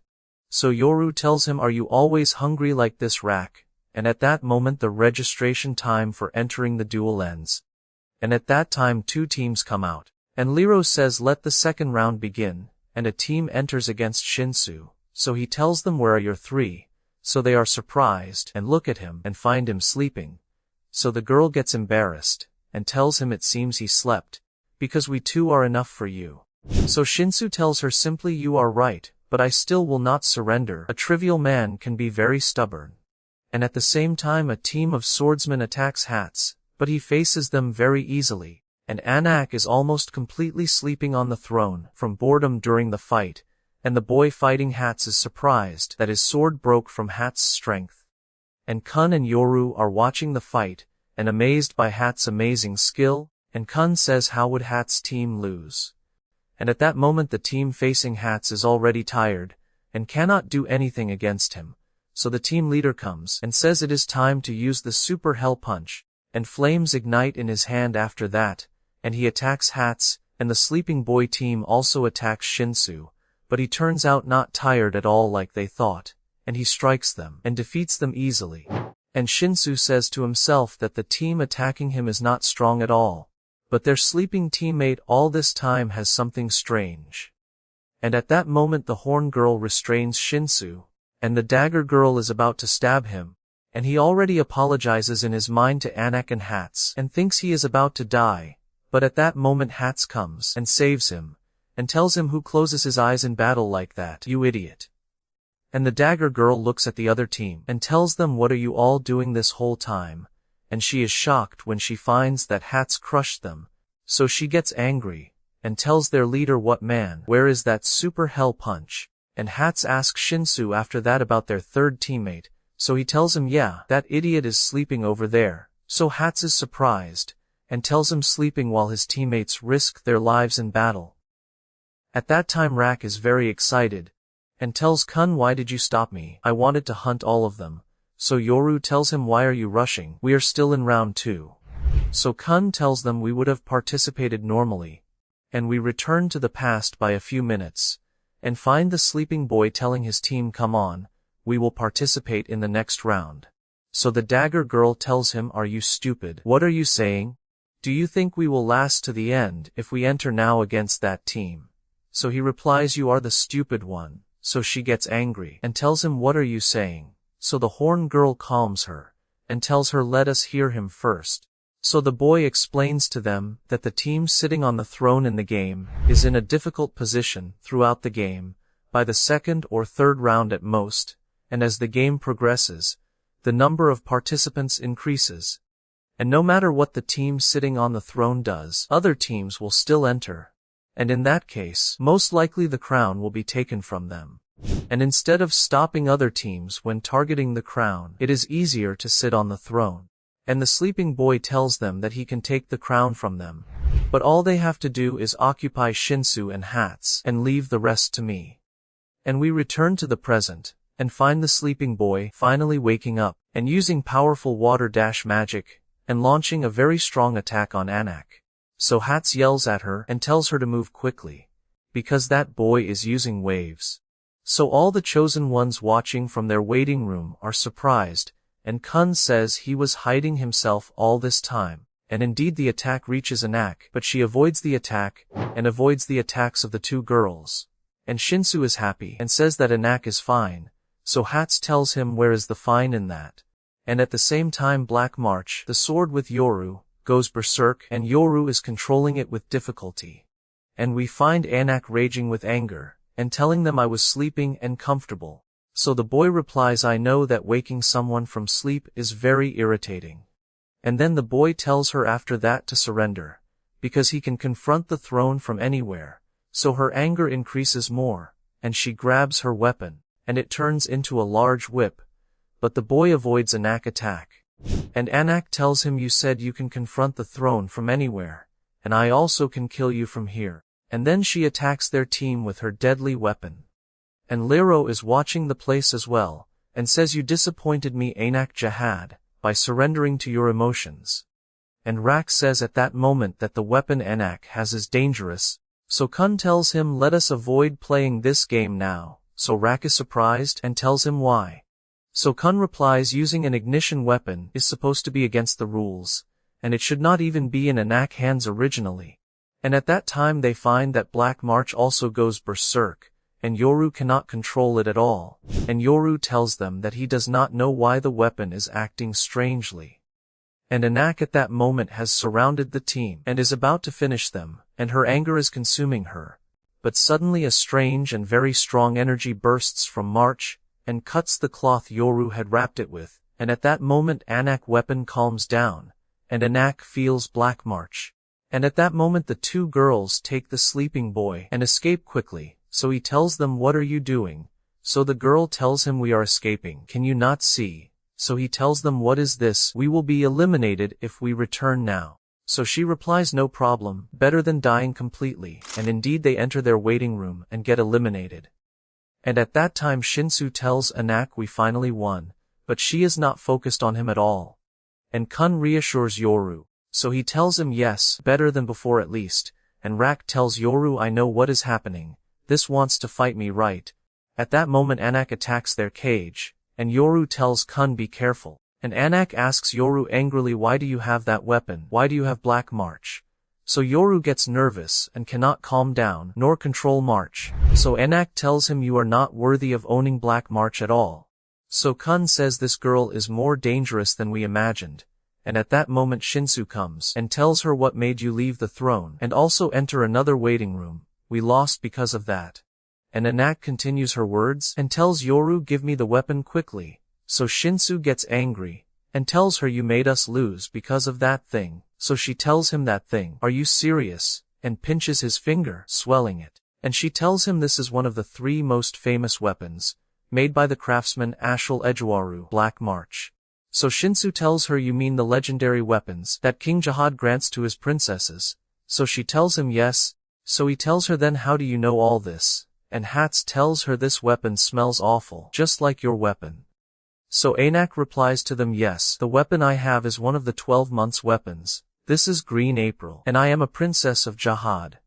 So Yoru tells him, are you always hungry like this, Rak? And at that moment the registration time for entering the duel ends. And at that time 2 teams come out. And Liro says, let the second round begin, and a team enters against Shinsu. So he tells them, where are your 3? So they are surprised and look at him and find him sleeping. So the girl gets embarrassed and tells him, it seems he slept, because we 2 are enough for you. So Shinsu tells her simply, you are right, but I still will not surrender. A trivial man can be very stubborn. And at the same time a team of swordsmen attacks Hats, but he faces them very easily. And Anak is almost completely sleeping on the throne from boredom during the fight, and the boy fighting Hats is surprised that his sword broke from Hats' strength. And Kun and Yoru are watching the fight, and amazed by Hats' amazing skill, and Kun says, how would Hats' team lose? And at that moment the team facing Hats is already tired, and cannot do anything against him. So the team leader comes and says it is time to use the super hell punch, and flames ignite in his hand after that, and he attacks Hats, and the sleeping boy team also attacks Shinsu, but he turns out not tired at all like they thought, and he strikes them and defeats them easily. And Shinsu says to himself that the team attacking him is not strong at all, but their sleeping teammate all this time has something strange. And at that moment the horn girl restrains Shinsu, and the dagger girl is about to stab him, and he already apologizes in his mind to Anak and Hats and thinks he is about to die, but at that moment Hats comes and saves him, and tells him, who closes his eyes in battle like that, you idiot? And the dagger girl looks at the other team and tells them, what are you all doing this whole time? And she is shocked when she finds that Hats crushed them, so she gets angry, and tells their leader, what man, where is that super hell punch? And Hats asks Shinsu after that about their 3rd teammate, so he tells him, yeah, that idiot is sleeping over there. So Hats is surprised, and tells him sleeping while his teammates risk their lives in battle. At that time Rak is very excited, and tells Kun, why did you stop me? I wanted to hunt all of them. So Yoru tells him, why are you rushing? We are still in round 2. So Kun tells them, we would have participated normally, and we return to the past by a few minutes, and find the sleeping boy telling his team, come on, we will participate in the next round. So the dagger girl tells him, are you stupid? What are you saying? Do you think we will last to the end if we enter now against that team? So he replies, you are the stupid one. So she gets angry and tells him, what are you saying? So the horn girl calms her and tells her, let us hear him first. So the boy explains to them that the team sitting on the throne in the game is in a difficult position throughout the game, by the 2nd or 3rd round at most, and as the game progresses, the number of participants increases. And no matter what the team sitting on the throne does, other teams will still enter. And in that case, most likely the crown will be taken from them. And instead of stopping other teams when targeting the crown, it is easier to sit on the throne. And the sleeping boy tells them that he can take the crown from them, but all they have to do is occupy Shinsu and Hats and leave the rest to me. And we return to the present, and find the sleeping boy finally waking up, and using powerful water dash magic, and launching a very strong attack on Anak. So Hats yells at her and tells her to move quickly, because that boy is using waves. So all the chosen ones watching from their waiting room are surprised, and Kun says he was hiding himself all this time, and indeed the attack reaches Anak, but she avoids the attack, and avoids the attacks of the 2 girls. And Shinsu is happy and says that Anak is fine, so Hats tells him where is the fine in that. And at the same time Black March, the sword with Yoru, goes berserk, and Yoru is controlling it with difficulty. And we find Anak raging with anger, and telling them I was sleeping and comfortable. So the boy replies, I know that waking someone from sleep is very irritating. And then the boy tells her after that to surrender, because he can confront the throne from anywhere. So her anger increases more, and she grabs her weapon, and it turns into a large whip. But the boy avoids Anak's attack. And Anak tells him, you said you can confront the throne from anywhere, and I also can kill you from here. And then she attacks their team with her deadly weapon. And Lero is watching the place as well, and says, you disappointed me, Anak Jihad, by surrendering to your emotions. And Rak says at that moment that the weapon Anak has is dangerous, so Kun tells him, let us avoid playing this game now. So Rak is surprised and tells him why. So Kun replies, using an ignition weapon is supposed to be against the rules, and it should not even be in Anak's hands originally. And at that time they find that Black March also goes berserk, and Yoru cannot control it at all, and Yoru tells them that he does not know why the weapon is acting strangely. And Anak at that moment has surrounded the team and is about to finish them, and her anger is consuming her. But suddenly a strange and very strong energy bursts from March, and cuts the cloth Yoru had wrapped it with, and at that moment Anak's weapon calms down, and Anak feels Black March. And at that moment the two girls take the sleeping boy and escape quickly, so he tells them, what are you doing? So the girl tells him, we are escaping, can you not see? So he tells them, what is this? We will be eliminated if we return now. So she replies, no problem, better than dying completely, and indeed they enter their waiting room and get eliminated. And at that time Shinsu tells Anak, we finally won, but she is not focused on him at all. And Kun reassures Yoru, so he tells him, yes, better than before at least, and Rak tells Yoru, I know what is happening, this wants to fight me, right? At that moment Anak attacks their cage, and Yoru tells Kun, be careful. And Anak asks Yoru angrily, why do you have that weapon? Why do you have Black March? So Yoru gets nervous and cannot calm down nor control March. So Anak tells him, you are not worthy of owning Black March at all. So Kun says, this girl is more dangerous than we imagined. And at that moment Shinsu comes and tells her, what made you leave the throne and also enter another waiting room? We lost because of that. And Anak continues her words and tells Yoru, give me the weapon quickly. So Shinsu gets angry, and tells her, you made us lose because of that thing. So she tells him, that thing, are you serious? And pinches his finger, swelling it. And she tells him this is one of the 3 most famous weapons, made by the craftsman Ashel Ejuwaru, Black March. So Shinsu tells her, you mean the legendary weapons that King Jihad grants to his princesses? So she tells him, yes. So he tells her, then how do you know all this? And Hats tells her, this weapon smells awful, just like your weapon. So Anak replies to them, yes, the weapon I have is one of the 12 months weapons. This is Green April, and I am a princess of Jihad.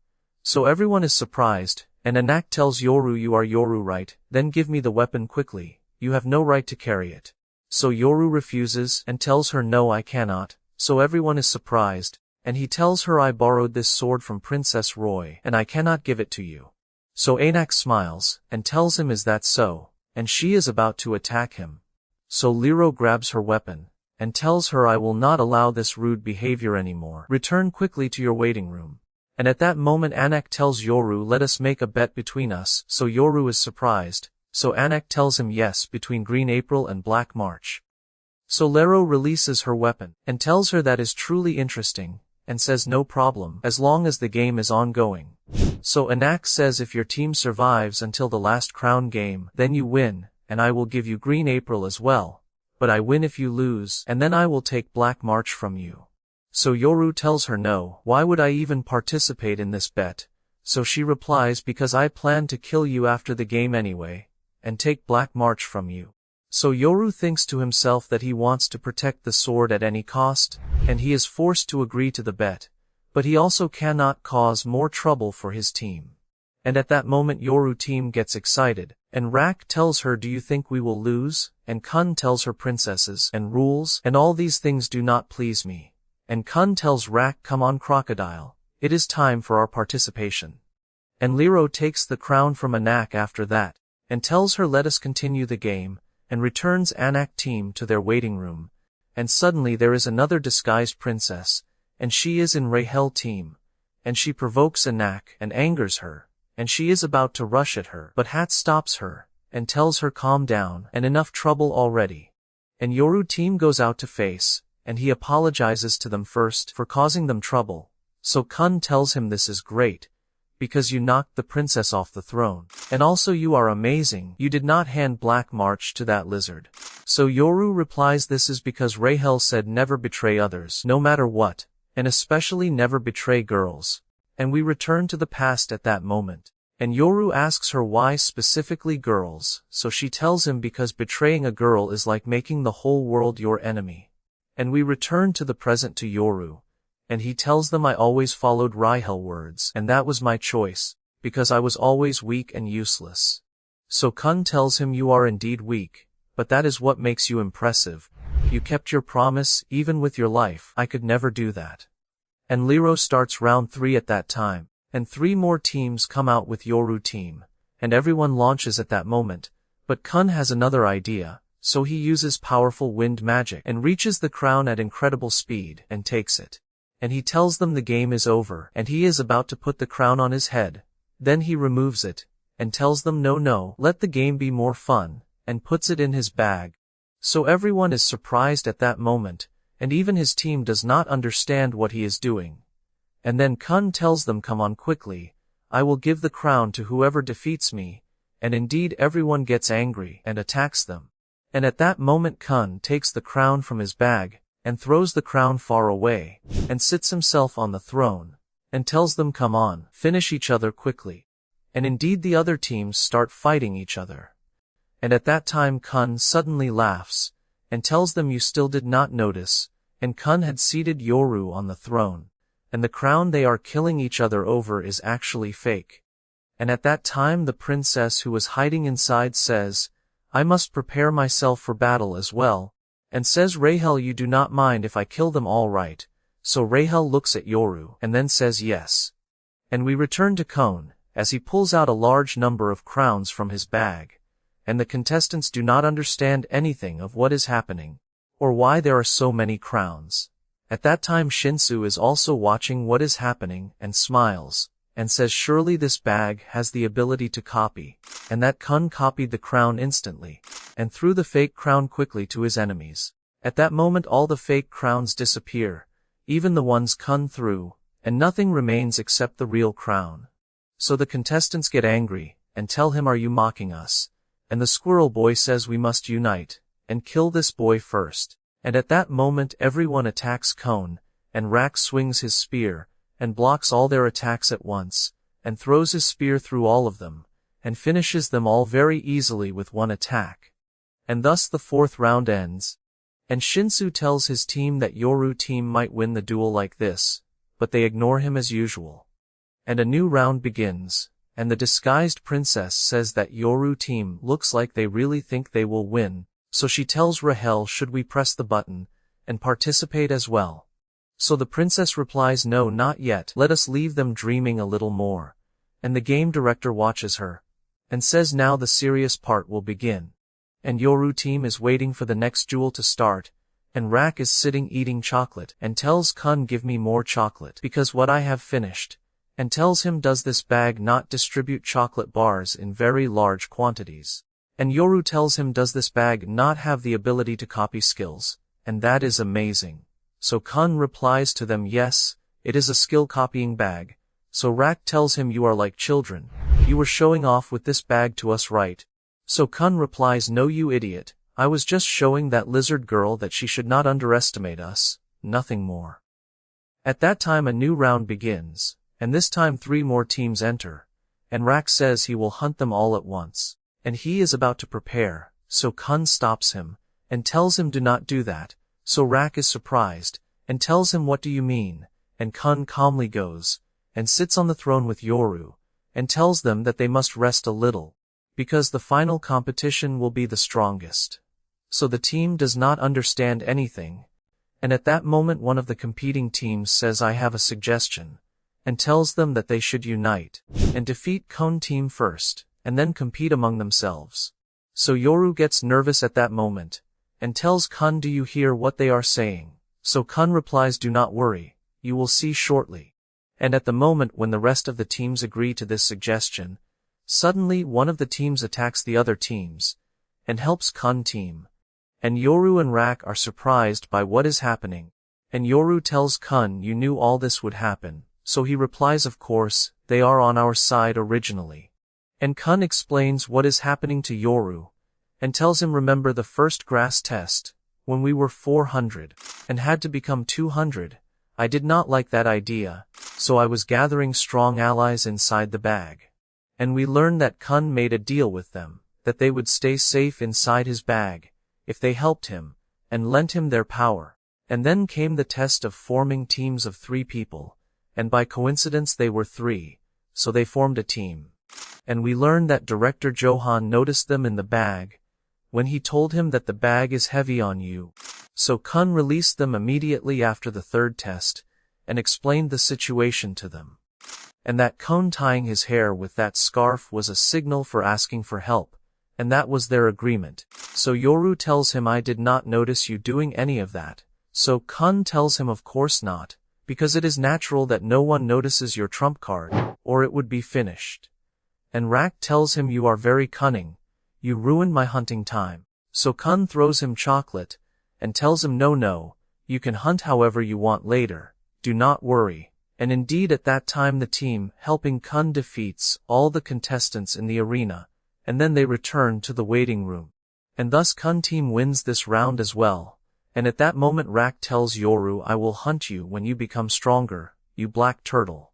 So everyone is surprised, and Anak tells Yoru, you are Yoru, right? Then give me the weapon quickly, you have no right to carry it. So Yoru refuses and tells her, no, I cannot. So everyone is surprised, and he tells her, I borrowed this sword from Princess Roy, and I cannot give it to you. So Anak smiles, and tells him, is that so? And she is about to attack him. So Lero grabs her weapon, and tells her, I will not allow this rude behavior anymore. Return quickly to your waiting room. And at that moment Anak tells Yoru, let us make a bet between us. So Yoru is surprised, so Anak tells him, yes, between Green April and Black March. So Lero releases her weapon, and tells her that is truly interesting, and says no problem, as long as the game is ongoing. So Anak says, if your team survives until the last crown game, then you win, and I will give you Green April as well. But I win if you lose, and then I will take Black March from you. So Yoru tells her, no, why would I even participate in this bet? So she replies, because I plan to kill you after the game anyway, and take Black March from you. So Yoru thinks to himself that he wants to protect the sword at any cost, and he is forced to agree to the bet. But he also cannot cause more trouble for his team. And at that moment Yoru team gets excited, and Rak tells her, do you think we will lose? And Kun tells her, princesses and rules and all these things do not please me. And Kun tells Rak, come on crocodile, it is time for our participation. And Lero takes the crown from Anak after that, and tells her, let us continue the game, and returns Anak team to their waiting room. And suddenly there is another disguised princess, and she is in Rahel team, and she provokes Anak and angers her, and she is about to rush at her, but Hat stops her, and tells her calm down, and enough trouble already. And Yoru team goes out to face, and he apologizes to them first for causing them trouble. So Kun tells him this is great, because you knocked the princess off the throne. And also you are amazing, you did not hand Black March to that lizard. So Yoru replies this is because Rahel said never betray others, no matter what, and especially never betray girls. And we return to the past at that moment. And Yoru asks her why specifically girls, so she tells him because betraying a girl is like making the whole world your enemy. And we return to the present to Yoru, and he tells them I always followed Rahel words, and that was my choice, because I was always weak and useless. So Kun tells him you are indeed weak, but that is what makes you impressive. You kept your promise, even with your life. I could never do that. And Lero starts round 3 at that time, and 3 more teams come out with Yoru team, and everyone launches at that moment, but Kun has another idea, so he uses powerful wind magic and reaches the crown at incredible speed and takes it. And he tells them the game is over, and he is about to put the crown on his head. Then he removes it, and tells them no, let the game be more fun, and puts it in his bag. So everyone is surprised at that moment, and even his team does not understand what he is doing. And then Kun tells them come on quickly, I will give the crown to whoever defeats me, and indeed everyone gets angry and attacks them. And at that moment Kun takes the crown from his bag, and throws the crown far away, and sits himself on the throne, and tells them come on, finish each other quickly. And indeed the other teams start fighting each other. And at that time Kun suddenly laughs, and tells them you still did not notice, and Kun had seated Yoru on the throne, and the crown they are killing each other over is actually fake. And at that time the princess who was hiding inside says, I must prepare myself for battle as well, and says Rahel you do not mind if I kill them all right. So Rahel looks at Yoru and then says yes. And we return to Kon, as he pulls out a large number of crowns from his bag, and the contestants do not understand anything of what is happening, or why there are so many crowns. At that time Shinsu is also watching what is happening and smiles, and says surely this bag has the ability to copy, and that Kun copied the crown instantly, and threw the fake crown quickly to his enemies. At that moment all the fake crowns disappear, even the ones Kun threw, and nothing remains except the real crown. So the contestants get angry, and tell him are you mocking us? And the squirrel boy says we must unite, and kill this boy first. And at that moment everyone attacks Kon, and Rak swings his spear, and blocks all their attacks at once, and throws his spear through all of them, and finishes them all very easily with one attack. And thus the 4th round ends. And Shinsu tells his team that Yoru team might win the duel like this, but they ignore him as usual. And a new round begins, and the disguised princess says that Yoru team looks like they really think they will win, so she tells Rahel should we press the button, and participate as well. So the princess replies no not yet, let us leave them dreaming a little more. And the game director watches her, and says now the serious part will begin. And Yoru team is waiting for the next duel to start, and Rak is sitting eating chocolate, and tells Kun give me more chocolate because what I have finished, and tells him does this bag not distribute chocolate bars in very large quantities. And Yoru tells him does this bag not have the ability to copy skills, and that is amazing. So Kun replies to them yes, it is a skill copying bag. So Rak tells him you are like children, you were showing off with this bag to us right? So Kun replies no you idiot, I was just showing that lizard girl that she should not underestimate us, nothing more. At that time a new round begins, and this time 3 more teams enter, and Rak says he will hunt them all at once, and he is about to prepare, so Kun stops him, and tells him do not do that. So Rak is surprised, and tells him what do you mean, and Kun calmly goes, and sits on the throne with Yoru, and tells them that they must rest a little, because the final competition will be the strongest. So the team does not understand anything, and at that moment one of the competing teams says I have a suggestion, and tells them that they should unite, and defeat Kon team first, and then compete among themselves. So Yoru gets nervous at that moment, and tells Kun do you hear what they are saying? So Kun replies do not worry, you will see shortly. And at the moment when the rest of the teams agree to this suggestion, suddenly one of the teams attacks the other teams, and helps Kun team. And Yoru and Rak are surprised by what is happening. And Yoru tells Kun you knew all this would happen, so he replies of course, they are on our side originally. And Kun explains what is happening to Yoru, and tells him remember the first grass test, when we were 400, and had to become 200, I did not like that idea, so I was gathering strong allies inside the bag. And we learned that Kun made a deal with them, that they would stay safe inside his bag, if they helped him, and lent him their power. And then came the test of forming teams of 3 people, and by coincidence they were 3, so they formed a team. And we learned that Director Johan noticed them in the bag, when he told him that the bag is heavy on you. So Kun released them immediately after the 3rd test, and explained the situation to them. And that Kun tying his hair with that scarf was a signal for asking for help, and that was their agreement. So Yoru tells him I did not notice you doing any of that. So Kun tells him of course not, because it is natural that no one notices your trump card, or it would be finished. And Rak tells him you are very cunning, you ruined my hunting time. So Kun throws him chocolate, and tells him no, you can hunt however you want later, do not worry. And indeed at that time the team helping Kun defeats all the contestants in the arena, and then they return to the waiting room. And thus Kun team wins this round as well. And at that moment Rak tells Yoru I will hunt you when you become stronger, you black turtle.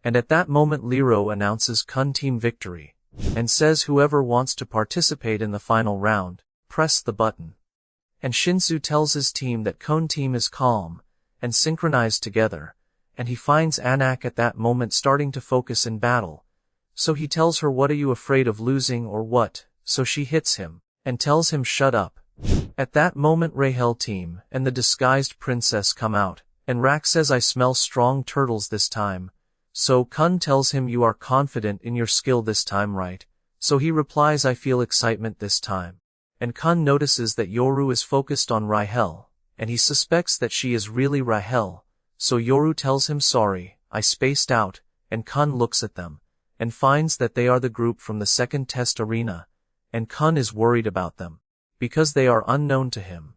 And at that moment Lero announces Kun team victory, and says whoever wants to participate in the final round, press the button. And Shinsu tells his team that Kun team is calm, and synchronized together, and he finds Anak at that moment starting to focus in battle. So he tells her what are you afraid of losing or what, so she hits him, and tells him shut up. At that moment Rahel team and the disguised princess come out, and Rak says I smell strong turtles this time. So Kun tells him you are confident in your skill this time right? So he replies I feel excitement this time. And Kun notices that Yoru is focused on Rahel, and he suspects that she is really Rahel. So Yoru tells him sorry, I spaced out, and Kun looks at them, and finds that they are the group from the 2nd test arena, and Kun is worried about them, because they are unknown to him.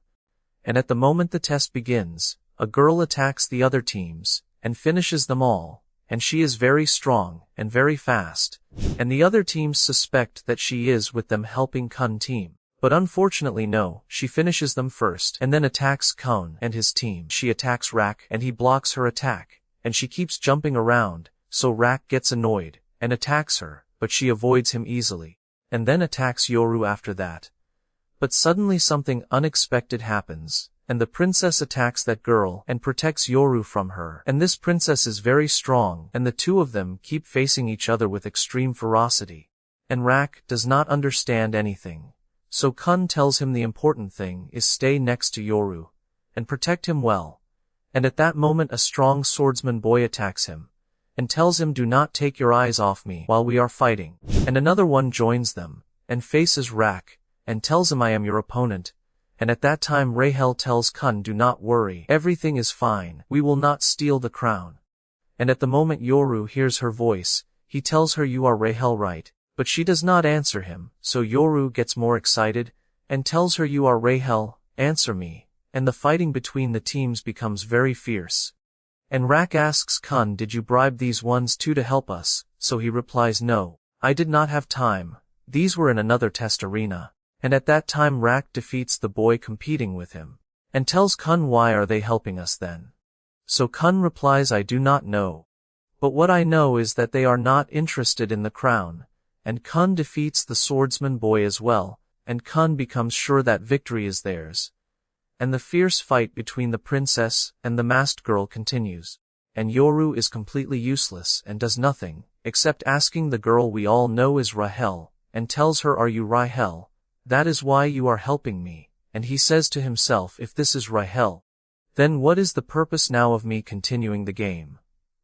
And at the moment the test begins, a girl attacks the other teams, and finishes them all, and she is very strong, and very fast, and the other teams suspect that she is with them helping Kun team. But unfortunately no, she finishes them first, and then attacks Kun and his team. She attacks Rak, and he blocks her attack, and she keeps jumping around, so Rak gets annoyed, and attacks her, but she avoids him easily, and then attacks Yoru after that. But suddenly something unexpected happens, and the princess attacks that girl and protects Yoru from her. And this princess is very strong, and the two of them keep facing each other with extreme ferocity. And Rak does not understand anything. So Kun tells him the important thing is stay next to Yoru, and protect him well. And at that moment a strong swordsman boy attacks him, and tells him do not take your eyes off me while we are fighting. And another one joins them, and faces Rak, and tells him I am your opponent. And at that time Rahel tells Kun do not worry, everything is fine, we will not steal the crown. And at the moment Yoru hears her voice, he tells her you are Rahel right, but she does not answer him, so Yoru gets more excited, and tells her you are Rahel, answer me, and the fighting between the teams becomes very fierce. And Rak asks Kun did you bribe these ones too to help us, so he replies no, I did not have time, these were in another test arena. And at that time Rak defeats the boy competing with him, and tells Kun why are they helping us then. So Kun replies I do not know. But what I know is that they are not interested in the crown, and Kun defeats the swordsman boy as well, and Kun becomes sure that victory is theirs. And the fierce fight between the princess and the masked girl continues, and Yoru is completely useless and does nothing, except asking the girl we all know is Rahel, and tells her are you Rahel? That is why you are helping me, and he says to himself if this is Rahel, then what is the purpose now of me continuing the game?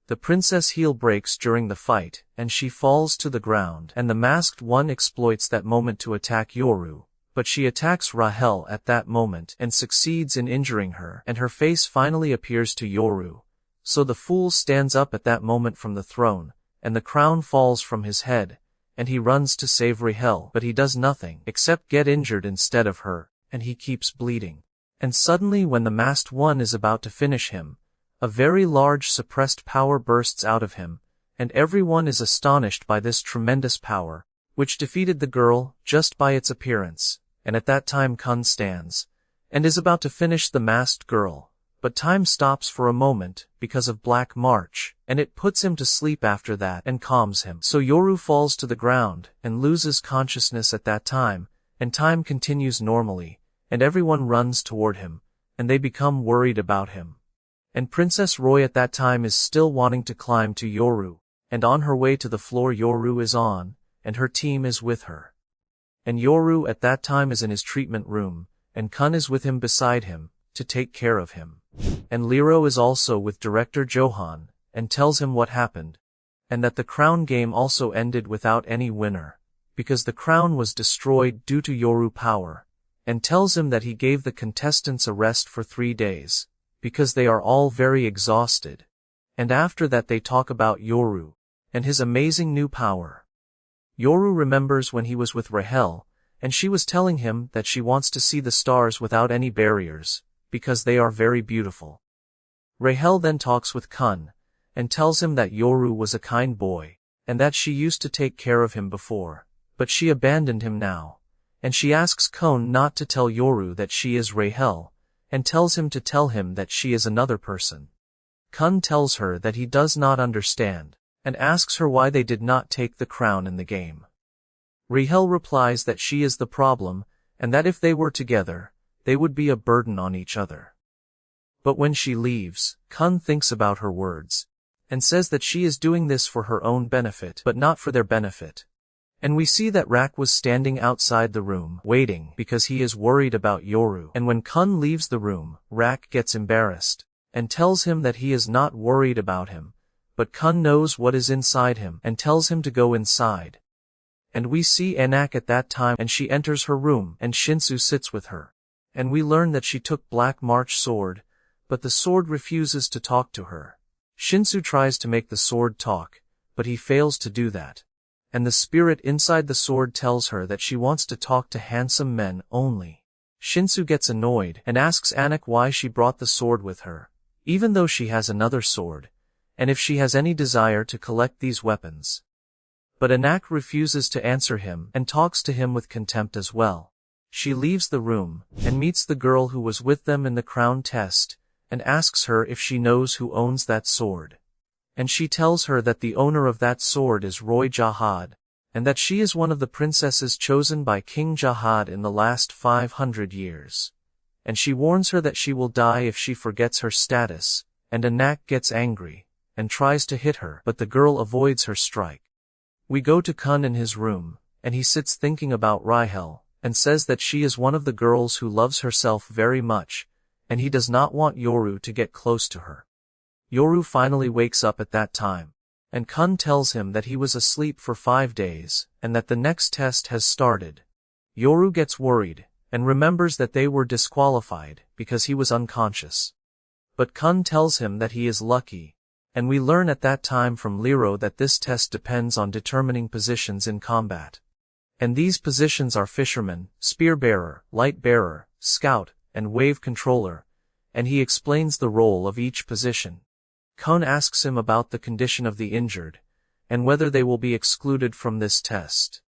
The princess heel breaks during the fight, and she falls to the ground, and the masked one exploits that moment to attack Yoru, but she attacks Rahel at that moment and succeeds in injuring her, and her face finally appears to Yoru. So the fool stands up at that moment from the throne, and the crown falls from his head, and he runs to save Rahel, but he does nothing except get injured instead of her, and he keeps bleeding. And suddenly when the masked one is about to finish him, a very large suppressed power bursts out of him, and everyone is astonished by this tremendous power, which defeated the girl just by its appearance. And at that time Kun stands, and is about to finish the masked girl, but time stops for a moment because of Black March, and it puts him to sleep after that and calms him. So Yoru falls to the ground and loses consciousness at that time, and time continues normally, and everyone runs toward him, and they become worried about him. And Princess Roy at that time is still wanting to climb to Yoru, and on her way to the floor Yoru is on, and her team is with her. And Yoru at that time is in his treatment room, and Kun is with him beside him, to take care of him. And Lero is also with Director Johan, and tells him what happened, and that the crown game also ended without any winner, because the crown was destroyed due to Yoru power, and tells him that he gave the contestants a rest for 3 days, because they are all very exhausted. And after that they talk about Yoru, and his amazing new power. Yoru remembers when he was with Rahel, and she was telling him that she wants to see the stars without any barriers, because they are very beautiful. Rahel then talks with Kun, and tells him that Yoru was a kind boy, and that she used to take care of him before, but she abandoned him now. And she asks Kun not to tell Yoru that she is Rahel, and tells him to tell him that she is another person. Kun tells her that he does not understand, and asks her why they did not take the crown in the game. Rahel replies that she is the problem, and that if they were together, they would be a burden on each other. But when she leaves, Kun thinks about her words, and says that she is doing this for her own benefit but not for their benefit. And we see that Rak was standing outside the room, waiting, because he is worried about Yoru. And when Kun leaves the room, Rak gets embarrassed, and tells him that he is not worried about him, but Kun knows what is inside him, and tells him to go inside. And we see Anak at that time, and she enters her room, and Shinsu sits with her. And we learn that she took Black March sword, but the sword refuses to talk to her. Shinsu tries to make the sword talk, but he fails to do that. And the spirit inside the sword tells her that she wants to talk to handsome men only. Shinsu gets annoyed and asks Anak why she brought the sword with her, even though she has another sword, and if she has any desire to collect these weapons. But Anak refuses to answer him and talks to him with contempt as well. She leaves the room and meets the girl who was with them in the crown test, and asks her if she knows who owns that sword. And she tells her that the owner of that sword is Roy Jahad, and that she is one of the princesses chosen by King Jahad in the last 500 years. And she warns her that she will die if she forgets her status, and Anak gets angry, and tries to hit her, but the girl avoids her strike. We go to Kun in his room, and he sits thinking about Rahel, and says that she is one of the girls who loves herself very much, and he does not want Yoru to get close to her. Yoru finally wakes up at that time, and Kun tells him that he was asleep for 5 days, and that the next test has started. Yoru gets worried, and remembers that they were disqualified, because he was unconscious. But Kun tells him that he is lucky, and we learn at that time from Lero that this test depends on determining positions in combat. And these positions are fisherman, spear bearer, light bearer, scout, and wave controller, and he explains the role of each position. Kun asks him about the condition of the injured, and whether they will be excluded from this test.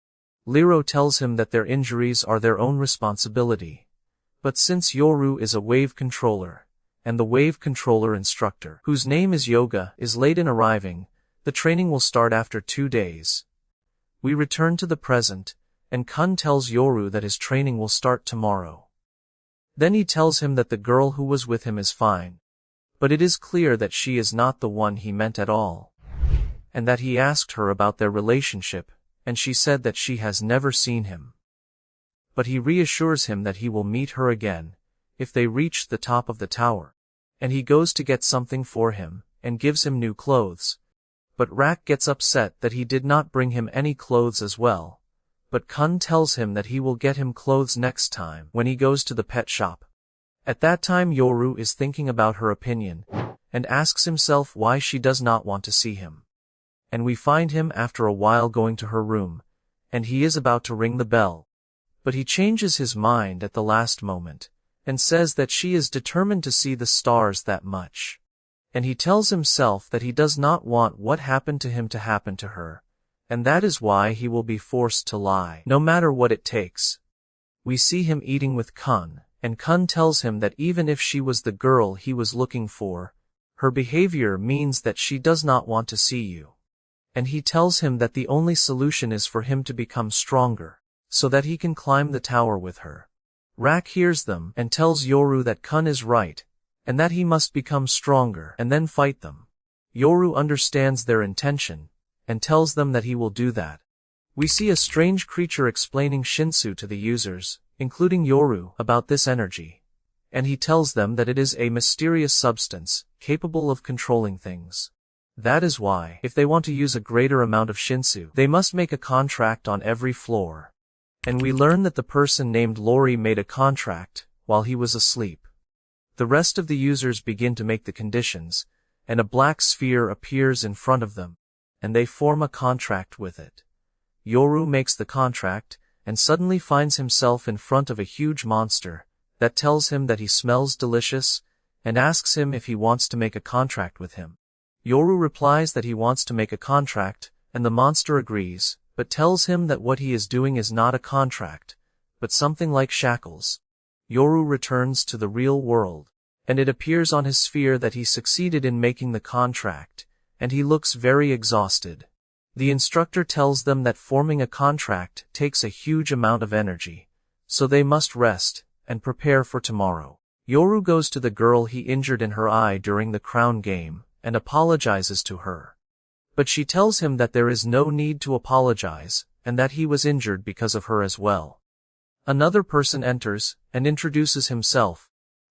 Lero tells him that their injuries are their own responsibility. But since Yoru is a wave controller, and the wave controller instructor, whose name is Yoga, is late in arriving, the training will start after 2 days. We return to the present, and Kun tells Yoru that his training will start tomorrow. Then he tells him that the girl who was with him is fine. But it is clear that she is not the one he meant at all, and that he asked her about their relationship, and she said that she has never seen him. But he reassures him that he will meet her again, if they reach the top of the tower, and he goes to get something for him, and gives him new clothes. But Rak gets upset that he did not bring him any clothes as well, but Kun tells him that he will get him clothes next time when he goes to the pet shop. At that time Yoru is thinking about her opinion, and asks himself why she does not want to see him. And we find him after a while going to her room, and he is about to ring the bell. But he changes his mind at the last moment, and says that she is determined to see the stars that much. And he tells himself that he does not want what happened to him to happen to her, and that is why he will be forced to lie, no matter what it takes. We see him eating with Kun, and Kun tells him that even if she was the girl he was looking for, her behavior means that she does not want to see you. And he tells him that the only solution is for him to become stronger, so that he can climb the tower with her. Rak hears them and tells Yoru that Kun is right, and that he must become stronger and then fight them. Yoru understands their intention, and tells them that he will do that. We see a strange creature explaining Shinsu to the users, including Yoru, about this energy. And he tells them that it is a mysterious substance, capable of controlling things. That is why, if they want to use a greater amount of Shinsu, they must make a contract on every floor. And we learn that the person named Lori made a contract while he was asleep. The rest of the users begin to make the conditions, and a black sphere appears in front of them, and they form a contract with it. Yoru makes the contract, and suddenly finds himself in front of a huge monster that tells him that he smells delicious, and asks him if he wants to make a contract with him. Yoru replies that he wants to make a contract, and the monster agrees, but tells him that what he is doing is not a contract, but something like shackles. Yoru returns to the real world, and it appears on his sphere that he succeeded in making the contract, and he looks very exhausted. The instructor tells them that forming a contract takes a huge amount of energy, so they must rest and prepare for tomorrow. Yoru goes to the girl he injured in her eye during the crown game, and apologizes to her. But she tells him that there is no need to apologize, and that he was injured because of her as well. Another person enters, and introduces himself,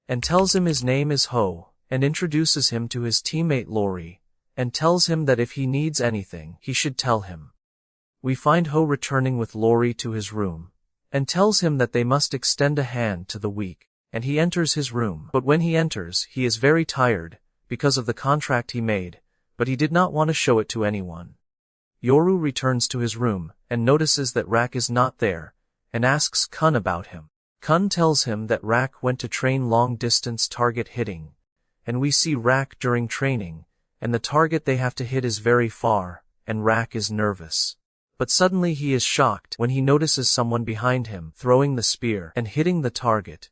and tells him his name is Ho, and introduces him to his teammate Lori, and tells him that if he needs anything, he should tell him. We find Ho returning with Lori to his room, and tells him that they must extend a hand to the weak, and he enters his room. But when he enters, he is very tired, because of the contract he made, but he did not want to show it to anyone. Yoru returns to his room, and notices that Rak is not there, and asks Kun about him. Kun tells him that Rak went to train long-distance target hitting, and we see Rak during training, and the target they have to hit is very far, and Rak is nervous. But suddenly he is shocked when he notices someone behind him throwing the spear and hitting the target.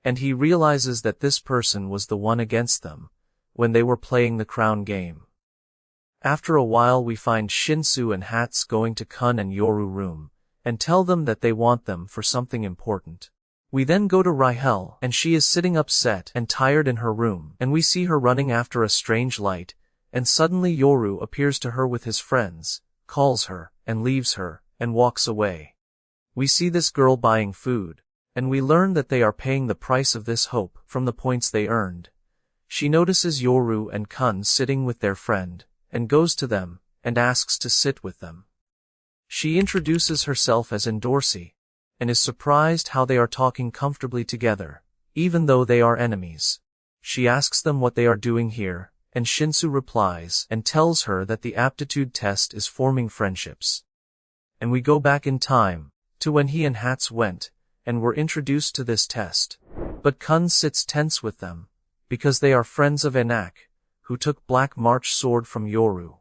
And he realizes that this person was the one against them, when they were playing the crown game. After a while we find Shinsu and Hats going to Kun and Yoru room, and tell them that they want them for something important. We then go to Rahel, and she is sitting upset and tired in her room, and we see her running after a strange light, and suddenly Yoru appears to her with his friends, calls her, and leaves her, and walks away. We see this girl buying food, and we learn that they are paying the price of this hope from the points they earned. She notices Yoru and Kun sitting with their friend, and goes to them, and asks to sit with them. She introduces herself as Endorsi, and is surprised how they are talking comfortably together, even though they are enemies. She asks them what they are doing here, and Shinsu replies and tells her that the aptitude test is forming friendships. And we go back in time, to when he and Hats went, and were introduced to this test. But Kun sits tense with them, because they are friends of Anak, who took Black March sword from Yoru.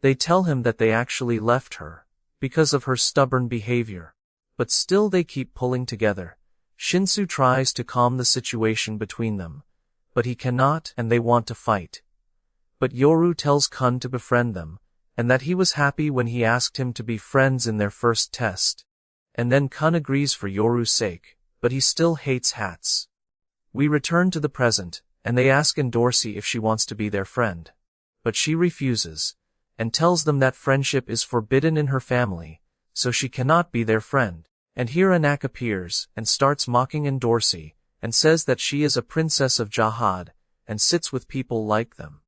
They tell him that they actually left her, because of her stubborn behavior. But still they keep pulling together. Shinsu tries to calm the situation between them, but he cannot, and they want to fight. But Yoru tells Kun to befriend them, and that he was happy when he asked him to be friends in their first test. And then Kun agrees for Yoru's sake, but he still hates Hats. We return to the present, and they ask Endorsi if she wants to be their friend. But she refuses, and tells them that friendship is forbidden in her family, so she cannot be their friend. And here Anak appears, and starts mocking Endorsi, and says that she is a princess of Jahad, and sits with people like them.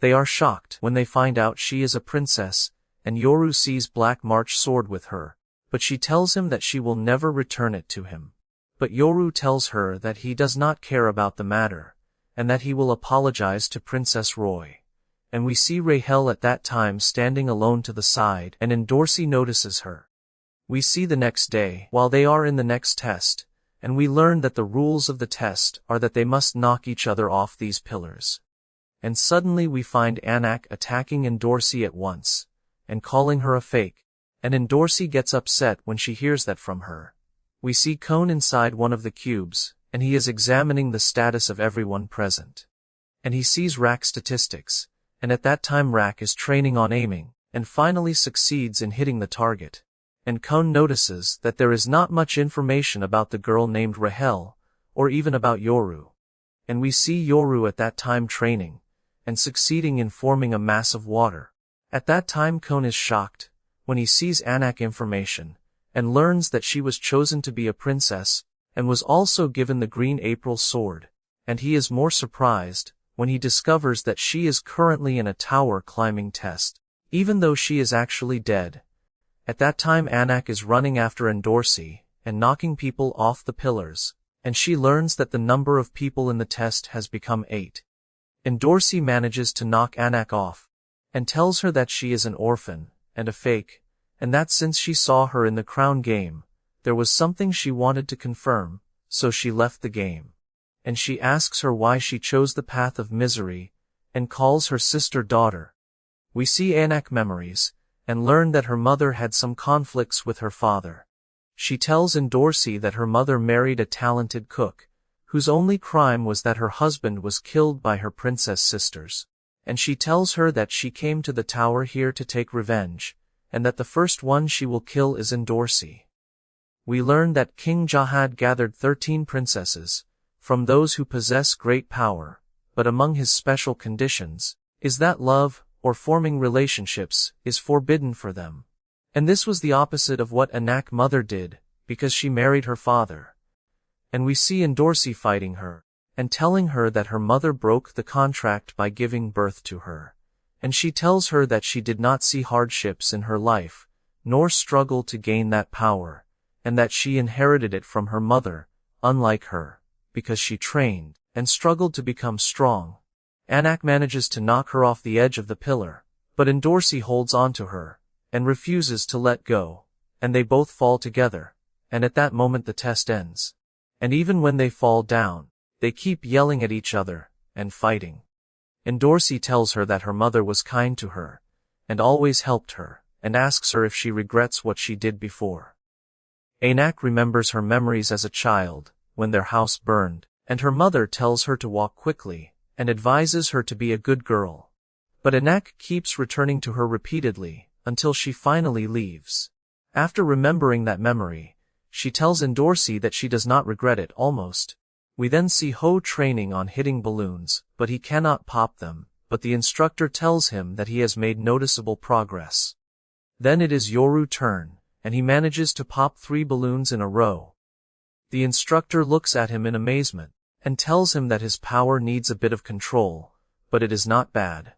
They are shocked when they find out she is a princess, and Yoru sees Black March sword with her, but she tells him that she will never return it to him. But Yoru tells her that he does not care about the matter, and that he will apologize to Princess Roy. And we see Rahel at that time standing alone to the side, and Endorsi notices her. We see the next day, while they are in the next test, and we learn that the rules of the test are that they must knock each other off these pillars. And suddenly we find Anak attacking Endorsi at once, and calling her a fake, and Endorsi gets upset when she hears that from her. We see Cone inside one of the cubes, and he is examining the status of everyone present. And he sees Rack's statistics, and at that time Rack is training on aiming, and finally succeeds in hitting the target. And Cone notices that there is not much information about the girl named Rahel, or even about Yoru. And we see Yoru at that time training, and succeeding in forming a mass of water. At that time Cone is shocked, when he sees Anak information, and learns that she was chosen to be a princess, and was also given the green April sword, and he is more surprised, when he discovers that she is currently in a tower climbing test, even though she is actually dead. At that time Anak is running after Endorsi, and knocking people off the pillars, and she learns that the number of people in the test has become 8. Endorsi manages to knock Anak off, and tells her that she is an orphan, and a fake, and that since she saw her in the crown game, there was something she wanted to confirm, so she left the game. And she asks her why she chose the path of misery, and calls her sister daughter. We see Anak memories, and learn that her mother had some conflicts with her father. She tells Endorsi that her mother married a talented cook, whose only crime was that her husband was killed by her princess sisters. And she tells her that she came to the tower here to take revenge, and that the first one she will kill is Endorsi. We learn that King Jahad gathered 13 princesses, from those who possess great power, but among his special conditions, is that love, or forming relationships, is forbidden for them. And this was the opposite of what Anak's mother did, because she married her father. And we see Endorsi fighting her, and telling her that her mother broke the contract by giving birth to her. And she tells her that she did not see hardships in her life, nor struggle to gain that power, and that she inherited it from her mother, unlike her, because she trained, and struggled to become strong. Anak manages to knock her off the edge of the pillar, but Endorsi holds on to her, and refuses to let go, and they both fall together, and at that moment the test ends. And even when they fall down, they keep yelling at each other, and fighting. Endorsi tells her that her mother was kind to her, and always helped her, and asks her if she regrets what she did before. Anak remembers her memories as a child, when their house burned, and her mother tells her to walk quickly, and advises her to be a good girl. But Anak keeps returning to her repeatedly, until she finally leaves. After remembering that memory, she tells Endorsi that she does not regret it almost. We then see Ho training on hitting balloons, but he cannot pop them, but the instructor tells him that he has made noticeable progress. Then it is Yoru's turn, and he manages to pop 3 balloons in a row. The instructor looks at him in amazement, and tells him that his power needs a bit of control, but it is not bad.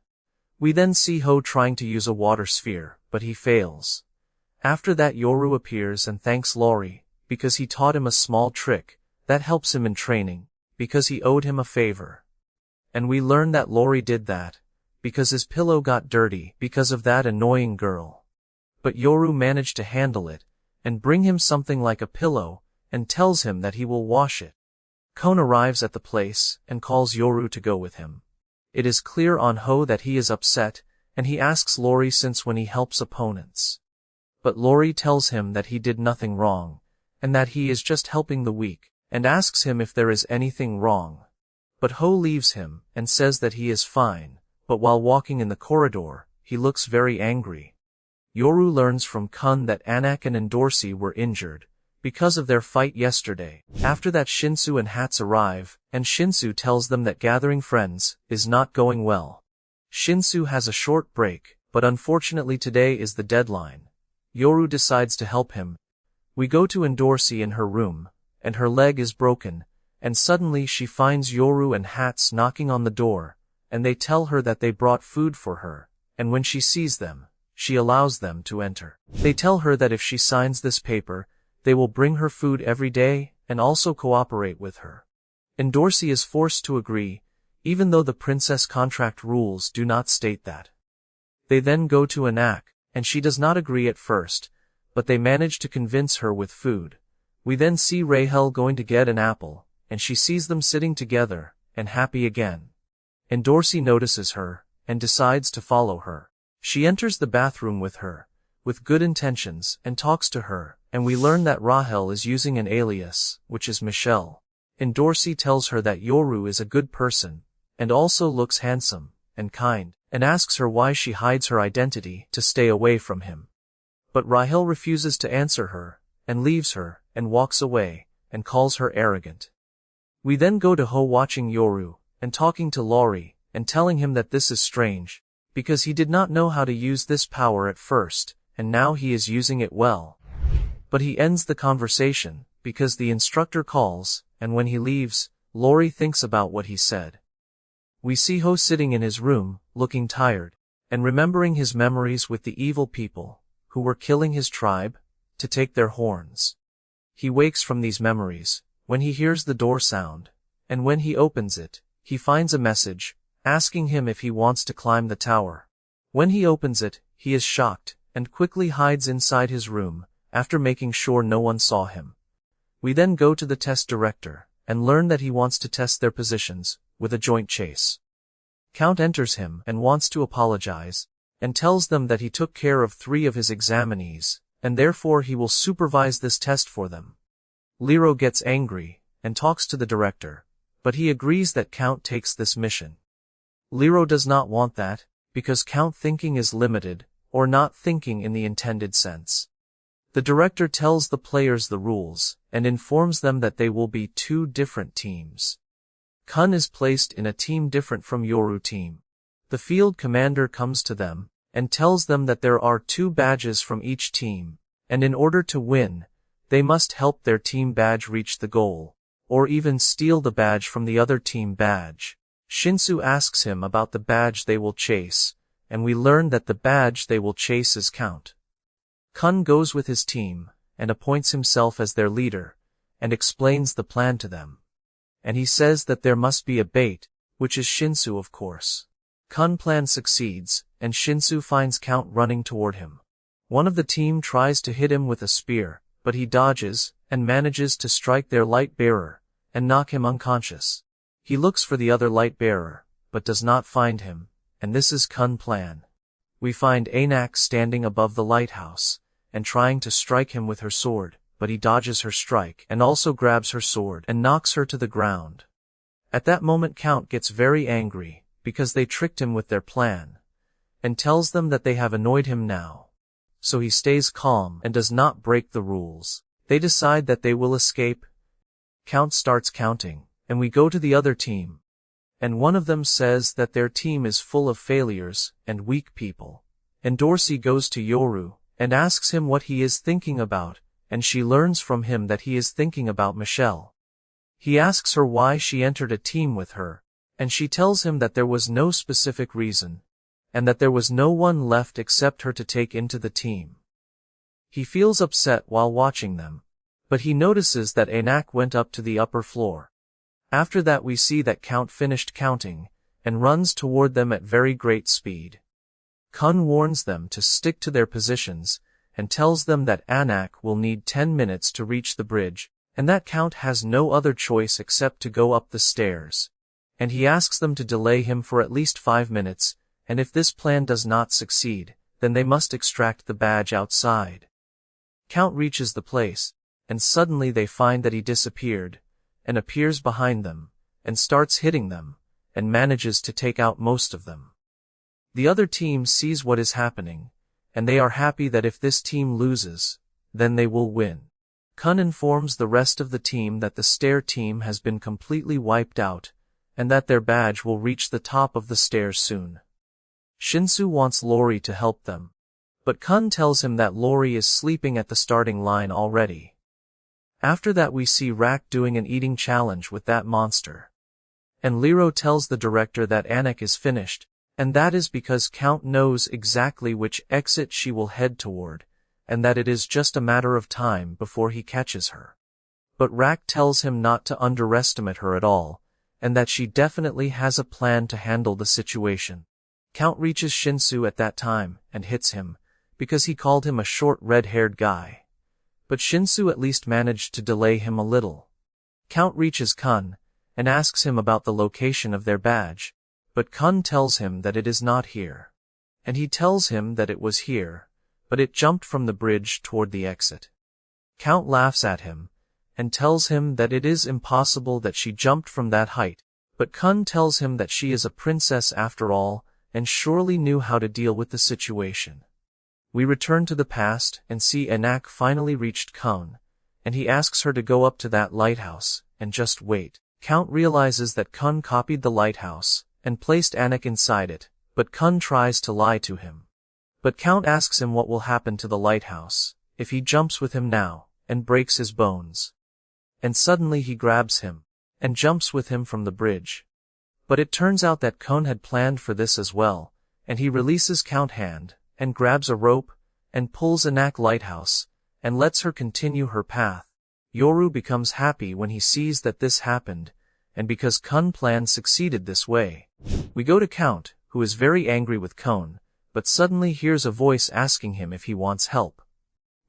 We then see Ho trying to use a water sphere, but he fails. After that Yoru appears and thanks Lori, because he taught him a small trick, that helps him in training, because he owed him a favor. And we learn that Lori did that, because his pillow got dirty because of that annoying girl. But Yoru managed to handle it, and bring him something like a pillow, and tells him that he will wash it. Kon arrives at the place, and calls Yoru to go with him. It is clear on Ho that he is upset, and he asks Lori since when he helps opponents. But Lori tells him that he did nothing wrong, and that he is just helping the weak, and asks him if there is anything wrong. But Ho leaves him, and says that he is fine, but while walking in the corridor, he looks very angry. Yoru learns from Kun that Anak and Endorsi were injured, because of their fight yesterday. After that Shinsu and Hats arrive, and Shinsu tells them that gathering friends is not going well. Shinsu has a short break, but unfortunately today is the deadline. Yoru decides to help him. We go to Endorsi in her room, and her leg is broken, and suddenly she finds Yoru and Hats knocking on the door, and they tell her that they brought food for her, and when she sees them, she allows them to enter. They tell her that if she signs this paper, they will bring her food every day, and also cooperate with her. Endorsi is forced to agree, even though the princess contract rules do not state that. They then go to Anak, and she does not agree at first, but they manage to convince her with food. We then see Rahel going to get an apple, and she sees them sitting together, and happy again. And Dorsey notices her, and decides to follow her. She enters the bathroom with her, with good intentions, and talks to her, and we learn that Rahel is using an alias, which is Michelle. And Dorsey tells her that Yoru is a good person, and also looks handsome, and kind, and asks her why she hides her identity to stay away from him. But Rahel refuses to answer her, and leaves her, and walks away, and calls her arrogant. We then go to Ho watching Yoru, and talking to Laurie, and telling him that this is strange, because he did not know how to use this power at first, and now he is using it well. But he ends the conversation, because the instructor calls, and when he leaves, Laurie thinks about what he said. We see Ho sitting in his room, looking tired, and remembering his memories with the evil people, who were killing his tribe, to take their horns. He wakes from these memories, when he hears the door sound, and when he opens it, he finds a message, asking him if he wants to climb the tower. When he opens it, he is shocked, and quickly hides inside his room, after making sure no one saw him. We then go to the test director, and learn that he wants to test their positions, with a joint chase. Count enters him and wants to apologize, and tells them that he took care of 3 of his examinees, and therefore he will supervise this test for them. Lero gets angry, and talks to the director, but he agrees that Count takes this mission. Lero does not want that, because Count thinking is limited, or not thinking in the intended sense. The director tells the players the rules, and informs them that they will be 2 different teams. Kun is placed in a team different from Yoru team. The field commander comes to them, and tells them that there are 2 badges from each team, and in order to win, they must help their team badge reach the goal, or even steal the badge from the other team badge. Shinsu asks him about the badge they will chase, and we learn that the badge they will chase is Count. Kun goes with his team, and appoints himself as their leader, and explains the plan to them. And he says that there must be a bait, which is Shinsu of course. Kun plan succeeds, and Shinsu finds Count running toward him. One of the team tries to hit him with a spear, but he dodges, and manages to strike their light bearer, and knock him unconscious. He looks for the other light bearer, but does not find him, and this is Kun plan. We find Anak standing above the lighthouse, and trying to strike him with her sword, but he dodges her strike and also grabs her sword and knocks her to the ground. At that moment Count gets very angry, because they tricked him with their plan, and tells them that they have annoyed him now. So he stays calm and does not break the rules. They decide that they will escape. Count starts counting, and we go to the other team. And one of them says that their team is full of failures and weak people. And Dorsey goes to Yoru, and asks him what he is thinking about, and she learns from him that he is thinking about Michelle. He asks her why she entered a team with her, and she tells him that there was no specific reason, and that there was no one left except her to take into the team. He feels upset while watching them, but he notices that Anak went up to the upper floor. After that we see that Count finished counting, and runs toward them at very great speed. Kun warns them to stick to their positions, and tells them that Anak will need 10 minutes to reach the bridge, and that Count has no other choice except to go up the stairs. And he asks them to delay him for at least 5 minutes, and if this plan does not succeed, then they must extract the badge outside. Count reaches the place, and suddenly they find that he disappeared, and appears behind them, and starts hitting them, and manages to take out most of them. The other team sees what is happening, and they are happy that if this team loses, then they will win. Kun informs the rest of the team that the stair team has been completely wiped out, and that their badge will reach the top of the stairs soon. Shinsu wants Laurie to help them, but Kun tells him that Laurie is sleeping at the starting line already. After that we see Rak doing an eating challenge with that monster. And Lero tells the director that Anak is finished, and that is because Count knows exactly which exit she will head toward, and that it is just a matter of time before he catches her. But Rak tells him not to underestimate her at all, and that she definitely has a plan to handle the situation. Count reaches Shinsu at that time and hits him, because he called him a short red-haired guy. But Shinsu at least managed to delay him a little. Count reaches Kun, and asks him about the location of their badge, but Kun tells him that it is not here. And he tells him that it was here, but it jumped from the bridge toward the exit. Count laughs at him, and tells him that it is impossible that she jumped from that height, but Kun tells him that she is a princess after all, and surely knew how to deal with the situation. We return to the past and see Anak finally reached Kun, and he asks her to go up to that lighthouse, and just wait. Count realizes that Kun copied the lighthouse, and placed Anak inside it, but Kun tries to lie to him. But Count asks him what will happen to the lighthouse, if he jumps with him now, and breaks his bones. And suddenly he grabs him, and jumps with him from the bridge. But it turns out that Kun had planned for this as well, and he releases Count hand, and grabs a rope, and pulls Anak lighthouse, and lets her continue her path. Yoru becomes happy when he sees that this happened, and because Kun plan succeeded this way. We go to Count, who is very angry with Kun, but suddenly hears a voice asking him if he wants help.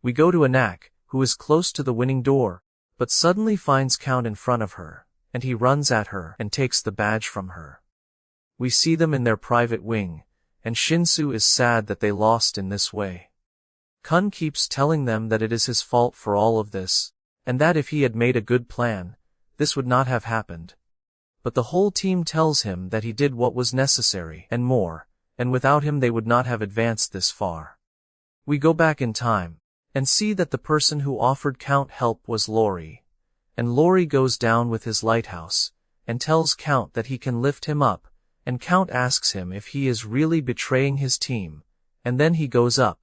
We go to Anak, who is close to the winning door, but suddenly finds Count in front of her, and he runs at her and takes the badge from her. We see them in their private wing, and Shinsu is sad that they lost in this way. Kun keeps telling them that it is his fault for all of this, and that if he had made a good plan, this would not have happened. But the whole team tells him that he did what was necessary and more, and without him they would not have advanced this far. We go back in time, and see that the person who offered Count help was Lori. And Lori goes down with his lighthouse, and tells Count that he can lift him up, and Count asks him if he is really betraying his team, and then he goes up.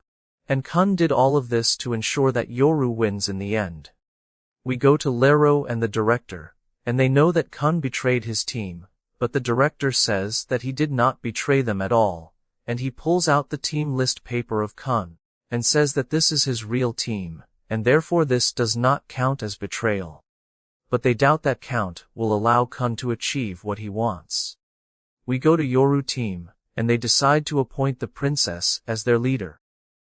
And Kun did all of this to ensure that Yoru wins in the end. We go to Lero and the director, and they know that Kun betrayed his team, but the director says that he did not betray them at all, and he pulls out the team list paper of Kun, and says that this is his real team, and therefore this does not count as betrayal. But they doubt that Count will allow Kun to achieve what he wants. We go to Yoru team, and they decide to appoint the princess as their leader.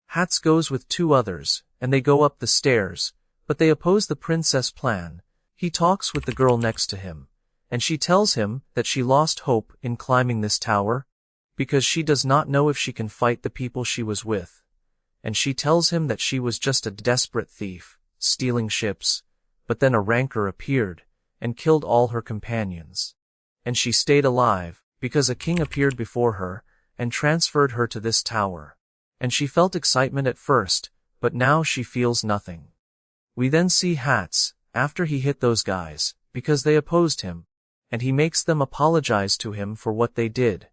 Hats goes with two others, and they go up the stairs, but they oppose the princess plan. He talks with the girl next to him, and she tells him that she lost hope in climbing this tower, because she does not know if she can fight the people she was with. And she tells him that she was just a desperate thief, stealing ships, but then a rancor appeared, and killed all her companions. And she stayed alive, because a king appeared before her, and transferred her to this tower. And she felt excitement at first, but now she feels nothing. We then see Hats, after he hit those guys, because they opposed him, and he makes them apologize to him for what they did.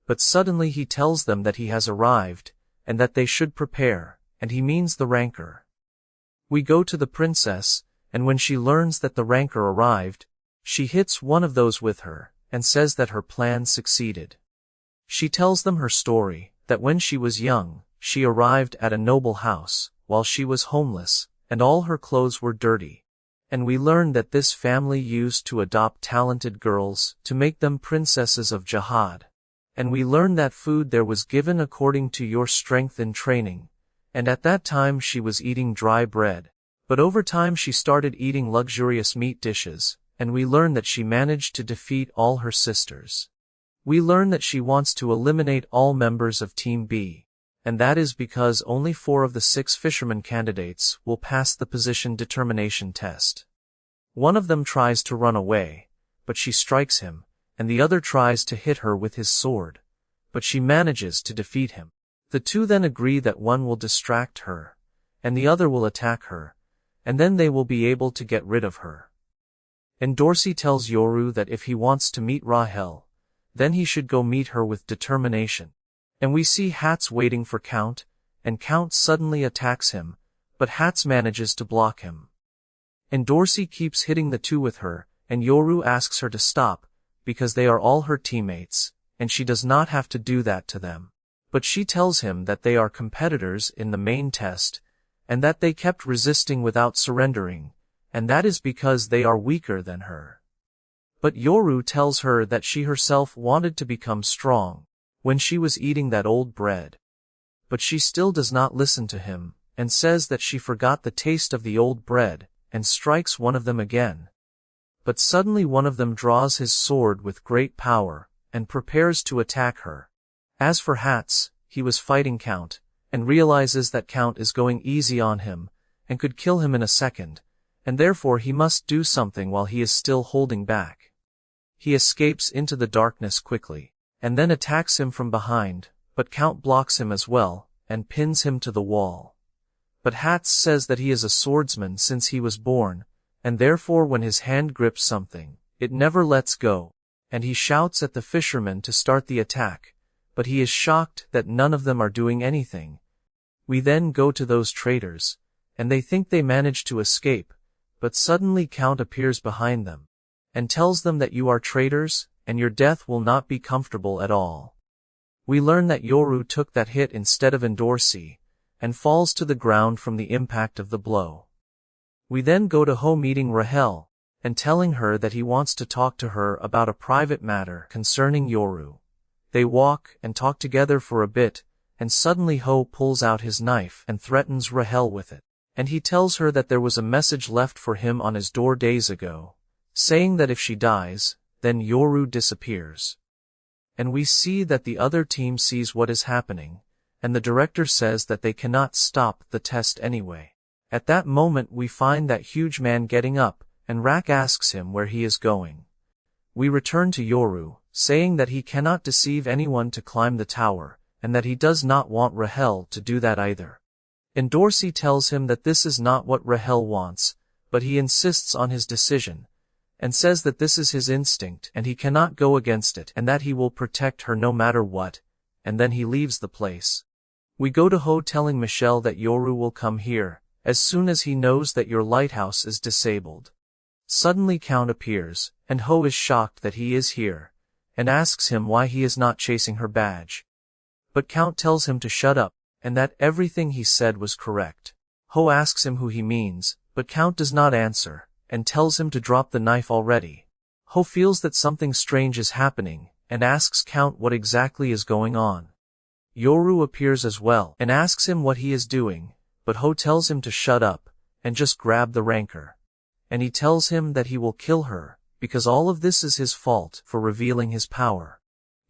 But suddenly he tells them that he has arrived, and that they should prepare, and he means the rancor. We go to the princess, and when she learns that the rancor arrived, she hits one of those with her, and says that her plan succeeded. She tells them her story, that when she was young, she arrived at a noble house, while she was homeless, and all her clothes were dirty. And we learn that this family used to adopt talented girls to make them princesses of Jihad. And we learn that food there was given according to your strength and training, and at that time she was eating dry bread. But over time she started eating luxurious meat dishes, and we learn that she managed to defeat all her sisters. We learn that she wants to eliminate all members of Team B, and that is because only 4 of the 6 fisherman candidates will pass the position determination test. One of them tries to run away, but she strikes him, and the other tries to hit her with his sword, but she manages to defeat him. The two then agree that one will distract her, and the other will attack her, and then they will be able to get rid of her. And Dorsey tells Yoru that if he wants to meet Rahel, then he should go meet her with determination. And we see Hats waiting for Count, and Count suddenly attacks him, but Hats manages to block him. And Dorsey keeps hitting the two with her, and Yoru asks her to stop, because they are all her teammates, and she does not have to do that to them. But she tells him that they are competitors in the main test, and that they kept resisting without surrendering, and that is because they are weaker than her. But Yoru tells her that she herself wanted to become strong when she was eating that old bread. But she still does not listen to him, and says that she forgot the taste of the old bread, and strikes one of them again. But suddenly one of them draws his sword with great power, and prepares to attack her. As for Hats, he was fighting Count, and realizes that Count is going easy on him, and could kill him in a second, and therefore he must do something while he is still holding back. He escapes into the darkness quickly, and then attacks him from behind, but Count blocks him as well, and pins him to the wall. But Hats says that he is a swordsman since he was born, and therefore when his hand grips something, it never lets go, and he shouts at the fishermen to start the attack, but he is shocked that none of them are doing anything. We then go to those traitors, and they think they managed to escape, but suddenly Count appears behind them, and tells them that you are traitors, and your death will not be comfortable at all. We learn that Yoru took that hit instead of Endorsi, and falls to the ground from the impact of the blow. We then go to Ho meeting Rahel, and telling her that he wants to talk to her about a private matter concerning Yoru. They walk and talk together for a bit, and suddenly Ho pulls out his knife and threatens Rahel with it, and he tells her that there was a message left for him on his door days ago, saying that if she dies, then Yoru disappears. And we see that the other team sees what is happening, and the director says that they cannot stop the test anyway. At that moment we find that huge man getting up, and Rak asks him where he is going. We return to Yoru, saying that he cannot deceive anyone to climb the tower, and that he does not want Rahel to do that either. Endorsi tells him that this is not what Rahel wants, but he insists on his decision, and says that this is his instinct and he cannot go against it and that he will protect her no matter what, and then he leaves the place. We go to Ho telling Michelle that Yoru will come here, as soon as he knows that your lighthouse is disabled. Suddenly Count appears, and Ho is shocked that he is here, and asks him why he is not chasing her badge. But Count tells him to shut up, and that everything he said was correct. Ho asks him who he means, but Count does not answer, and tells him to drop the knife already. Ho feels that something strange is happening, and asks Count what exactly is going on. Yoru appears as well, and asks him what he is doing, but Ho tells him to shut up, and just grab the rancor. And he tells him that he will kill her, because all of this is his fault for revealing his power.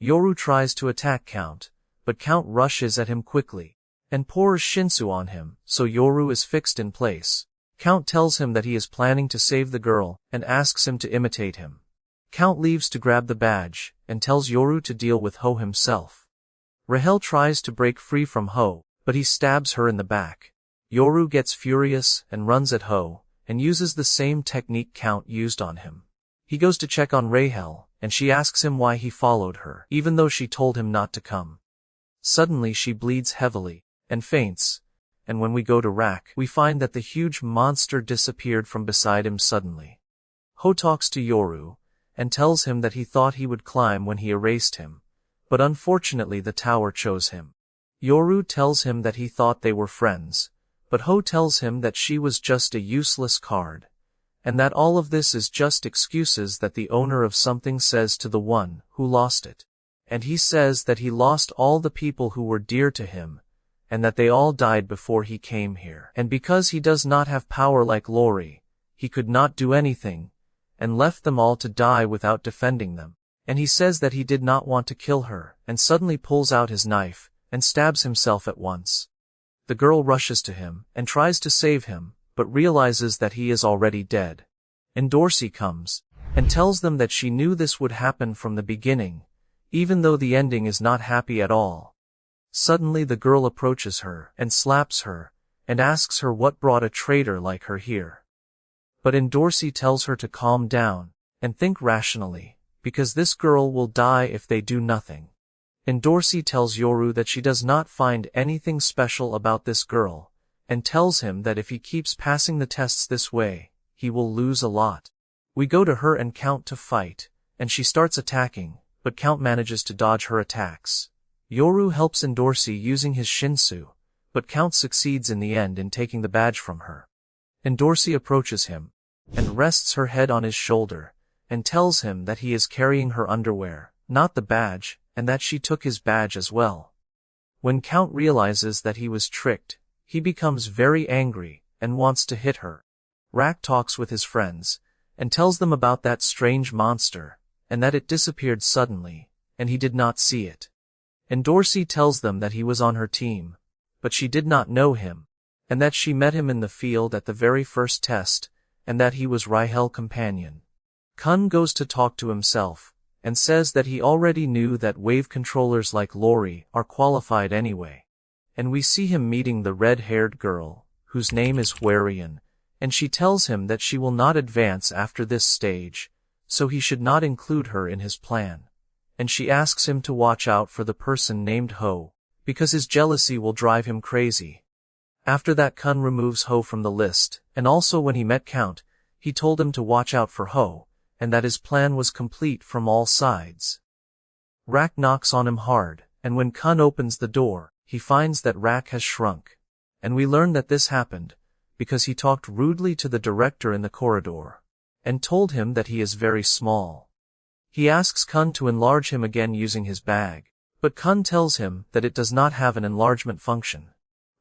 Yoru tries to attack Count, but Count rushes at him quickly, and pours Shinsu on him, so Yoru is fixed in place. Count tells him that he is planning to save the girl, and asks him to imitate him. Count leaves to grab the badge, and tells Yoru to deal with Ho himself. Rahel tries to break free from Ho, but he stabs her in the back. Yoru gets furious and runs at Ho, and uses the same technique Count used on him. He goes to check on Rahel, and she asks him why he followed her, even though she told him not to come. Suddenly she bleeds heavily, and faints, and when we go to Rak, we find that the huge monster disappeared from beside him suddenly. Ho talks to Yoru, and tells him that he thought he would climb when he erased him, but unfortunately the tower chose him. Yoru tells him that he thought they were friends, but Ho tells him that she was just a useless card, and that all of this is just excuses that the owner of something says to the one who lost it. And he says that he lost all the people who were dear to him, and that they all died before he came here. And because he does not have power like Lori, he could not do anything, and left them all to die without defending them. And he says that he did not want to kill her, and suddenly pulls out his knife, and stabs himself at once. The girl rushes to him, and tries to save him, but realizes that he is already dead. Endorsi comes, and tells them that she knew this would happen from the beginning, even though the ending is not happy at all. Suddenly the girl approaches her, and slaps her, and asks her what brought a traitor like her here. But Endorsi tells her to calm down, and think rationally, because this girl will die if they do nothing. Endorsi tells Yoru that she does not find anything special about this girl, and tells him that if he keeps passing the tests this way, he will lose a lot. We go to her and Count to fight, and she starts attacking, but Count manages to dodge her attacks. Yoru helps Endorsi using his Shinsu, but Count succeeds in the end in taking the badge from her. Endorsi approaches him, and rests her head on his shoulder, and tells him that he is carrying her underwear, not the badge, and that she took his badge as well. When Count realizes that he was tricked, he becomes very angry and wants to hit her. Rack talks with his friends and tells them about that strange monster and that it disappeared suddenly, and he did not see it. And Dorsey tells them that he was on her team, but she did not know him, and that she met him in the field at the very first test, and that he was Raihel's companion. Kun goes to talk to himself, and says that he already knew that wave controllers like Lori are qualified anyway. And we see him meeting the red-haired girl, whose name is Huarian, and she tells him that she will not advance after this stage, so he should not include her in his plan. And she asks him to watch out for the person named Ho, because his jealousy will drive him crazy. After that, Kun removes Ho from the list, and also when he met Count, he told him to watch out for Ho, and that his plan was complete from all sides. Rack knocks on him hard, and when Kun opens the door, he finds that Rack has shrunk. And we learn that this happened because he talked rudely to the director in the corridor, and told him that he is very small. He asks Kun to enlarge him again using his bag, but Kun tells him that it does not have an enlargement function.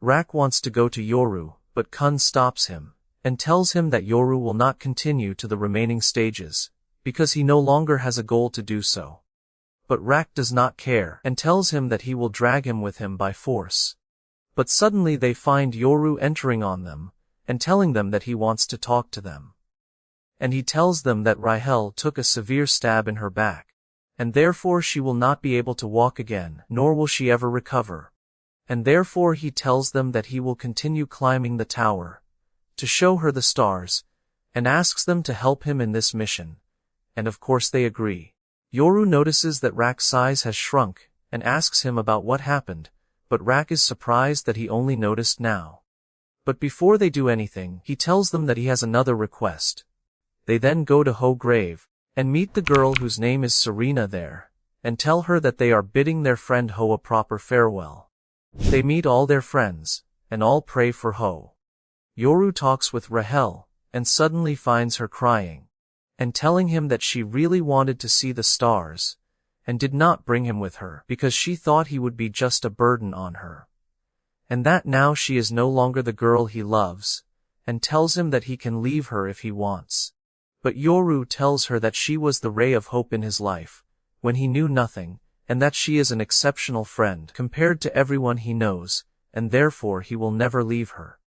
Rack wants to go to Yoru, but Kun stops him, and tells him that Yoru will not continue to the remaining stages, because he no longer has a goal to do so. But Rack does not care, and tells him that he will drag him with him by force. But suddenly they find Yoru entering on them, and telling them that he wants to talk to them. And he tells them that Raihel took a severe stab in her back, and therefore she will not be able to walk again, nor will she ever recover. And therefore he tells them that he will continue climbing the tower, to show her the stars, and asks them to help him in this mission. And of course they agree. Yoru notices that Rack's size has shrunk, and asks him about what happened, but Rack is surprised that he only noticed now. But before they do anything, he tells them that he has another request. They then go to Ho grave, and meet the girl whose name is Serena there, and tell her that they are bidding their friend Ho a proper farewell. They meet all their friends, and all pray for Ho. Yoru talks with Rahel, and suddenly finds her crying, and telling him that she really wanted to see the stars, and did not bring him with her because she thought he would be just a burden on her. And that now she is no longer the girl he loves, and tells him that he can leave her if he wants. But Yoru tells her that she was the ray of hope in his life, when he knew nothing, and that she is an exceptional friend compared to everyone he knows, and therefore he will never leave her.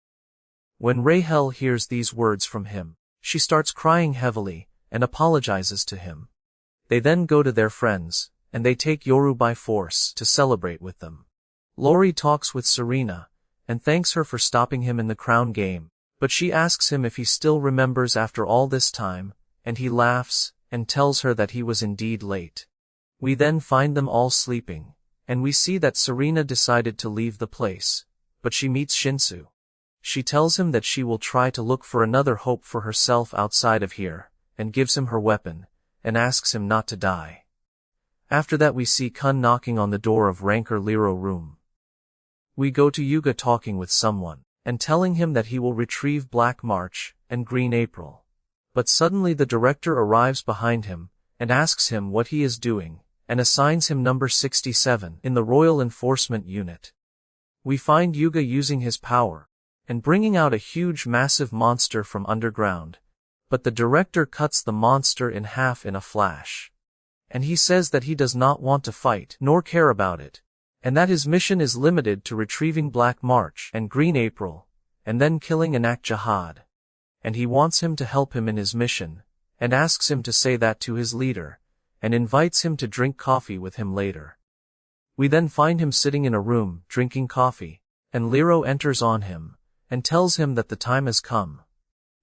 When Rahel hears these words from him, she starts crying heavily, and apologizes to him. They then go to their friends, and they take Yoru by force to celebrate with them. Lori talks with Serena, and thanks her for stopping him in the crown game, but she asks him if he still remembers after all this time, and he laughs, and tells her that he was indeed late. We then find them all sleeping, and we see that Serena decided to leave the place, but she meets Shinsu. She tells him that she will try to look for another hope for herself outside of here, and gives him her weapon, and asks him not to die. After that we see Kun knocking on the door of Ranker Lero room. We go to Yuga talking with someone, and telling him that he will retrieve Black March and Green April. But suddenly the director arrives behind him, and asks him what he is doing, and assigns him number 67 in the Royal Enforcement Unit. We find Yuga using his power, and bringing out a huge massive monster from underground, but the director cuts the monster in half in a flash. And he says that he does not want to fight nor care about it, and that his mission is limited to retrieving Black March and Green April, and then killing Anak Jihad. And he wants him to help him in his mission, and asks him to say that to his leader, and invites him to drink coffee with him later. We then find him sitting in a room, drinking coffee, and Lero enters on him, and tells him that the time has come.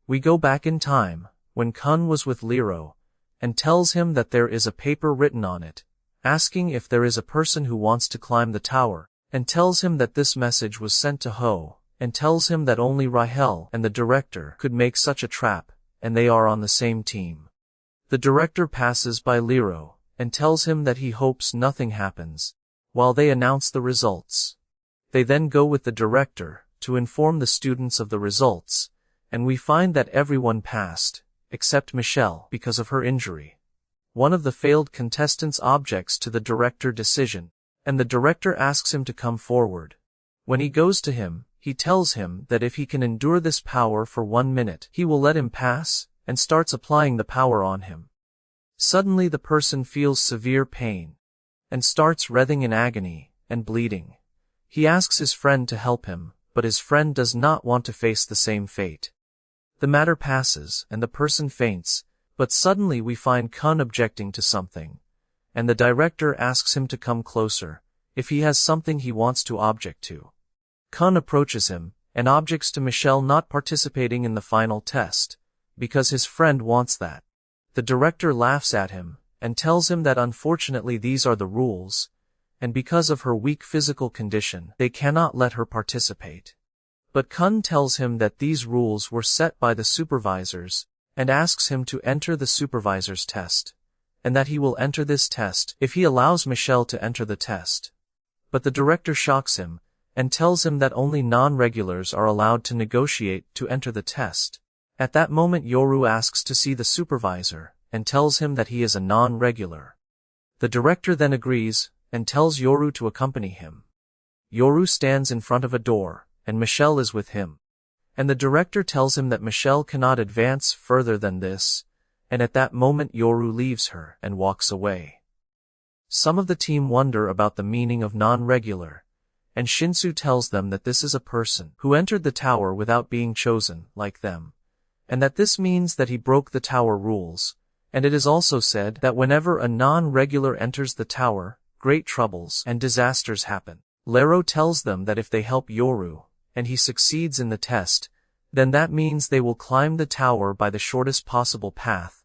We go back in time, when Kun was with Lero, and tells him that there is a paper written on it, asking if there is a person who wants to climb the tower, and tells him that this message was sent to Ho, and tells him that only Rahel and the director could make such a trap, and they are on the same team. The director passes by Lero, and tells him that he hopes nothing happens, while they announce the results. They then go with the director, to inform the students of the results, and we find that everyone passed, except Michelle, because of her injury. One of the failed contestants objects to the director decision, and the director asks him to come forward. When he goes to him, he tells him that if he can endure this power for 1 minute, he will let him pass, and starts applying the power on him. Suddenly the person feels severe pain, and starts writhing in agony, and bleeding. He asks his friend to help him, but his friend does not want to face the same fate. The matter passes, and the person faints, but suddenly we find Kun objecting to something, and the director asks him to come closer, if he has something he wants to object to. Kun approaches him, and objects to Michelle not participating in the final test, because his friend wants that. The director laughs at him, and tells him that unfortunately these are the rules, and because of her weak physical condition, they cannot let her participate. But Kun tells him that these rules were set by the supervisors, and asks him to enter the supervisor's test, and that he will enter this test if he allows Michelle to enter the test. But the director shocks him, and tells him that only non-regulars are allowed to negotiate to enter the test. At that moment Yoru asks to see the supervisor, and tells him that he is a non-regular. The director then agrees, and tells Yoru to accompany him. Yoru stands in front of a door, and Michelle is with him. And the director tells him that Michelle cannot advance further than this, and at that moment Yoru leaves her and walks away. Some of the team wonder about the meaning of non-regular, and Shinsu tells them that this is a person who entered the tower without being chosen, like them, and that this means that he broke the tower rules, and it is also said that whenever a non-regular enters the tower, great troubles and disasters happen. Lero tells them that if they help Yoru, and he succeeds in the test, then that means they will climb the tower by the shortest possible path,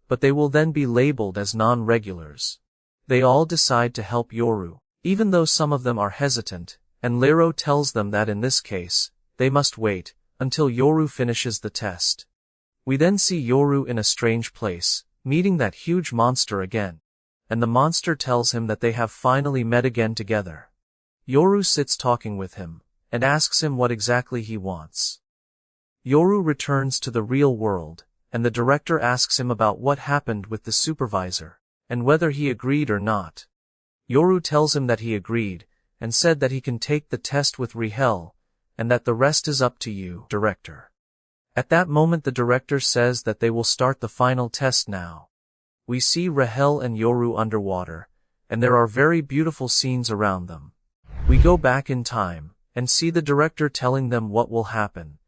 but they will then be labeled as non-regulars. They all decide to help Yoru, even though some of them are hesitant, and Lero tells them that in this case, they must wait until Yoru finishes the test. We then see Yoru in a strange place, meeting that huge monster again, and the monster tells him that they have finally met again together. Yoru sits talking with him, and asks him what exactly he wants. Yoru returns to the real world, and the director asks him about what happened with the supervisor, and whether he agreed or not. Yoru tells him that he agreed, and said that he can take the test with Rahel, and that the rest is up to you, director. At that moment the director says that they will start the final test now. We see Rahel and Yoru underwater, and there are very beautiful scenes around them. We go back in time, and see the director telling them what will happen,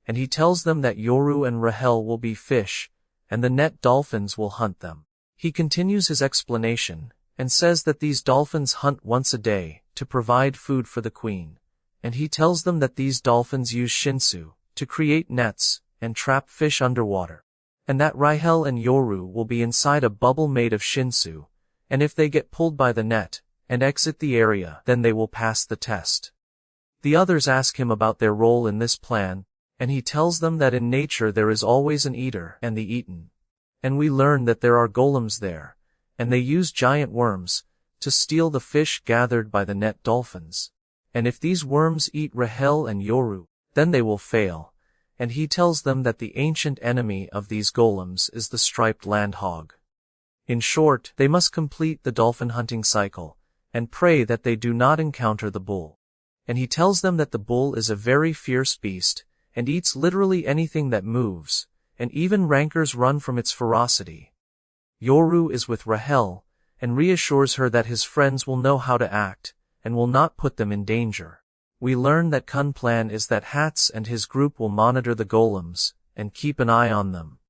and he tells them that Yoru and Rahel will be fish, and the net dolphins will hunt them. He continues his explanation, and says that these dolphins hunt once a day, to provide food for the queen, and he tells them that these dolphins use Shinsu, to create nets, and trap fish underwater, and that Rahel and Yoru will be inside a bubble made of Shinsu, and if they get pulled by the net, and exit the area, then they will pass the test. The others ask him about their role in this plan, and he tells them that in nature there is always an eater and the eaten. And we learn that there are golems there, and they use giant worms, to steal the fish gathered by the net dolphins. And if these worms eat Rahel and Yoru, then they will fail, and he tells them that the ancient enemy of these golems is the striped land hog. In short, they must complete the dolphin hunting cycle, and pray that they do not encounter the bull. And he tells them that the bull is a very fierce beast, and eats literally anything that moves, and even rankers run from its ferocity. Yoru is with Rahel, and reassures her that his friends will know how to act, and will not put them in danger. We learn that Kun's plan is that Hats and his group will monitor the golems, and keep an eye on them.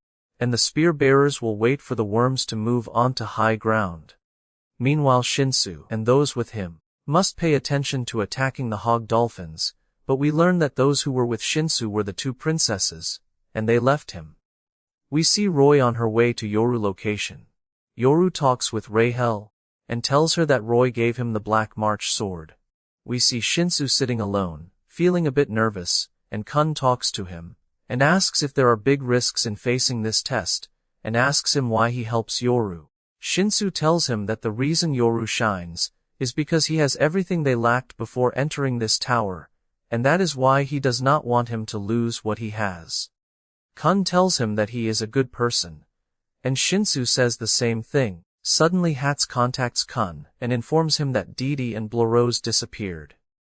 And the spear bearers will wait for the worms to move onto high ground. Meanwhile Shinsu, and those with him, must pay attention to attacking the hog dolphins, but we learn that those who were with Shinsu were the two princesses, and they left him. We see Roy on her way to Yoru location. Yoru talks with Rahel, and tells her that Roy gave him the Black March sword. We see Shinsu sitting alone, feeling a bit nervous, and Kun talks to him, and asks if there are big risks in facing this test, and asks him why he helps Yoru. Shinsu tells him that the reason Yoru shines is because he has everything they lacked before entering this tower, and that is why he does not want him to lose what he has. Kun tells him that he is a good person. And Shinsu says the same thing. Suddenly Hats contacts Kun and informs him that Didi and Blorose disappeared.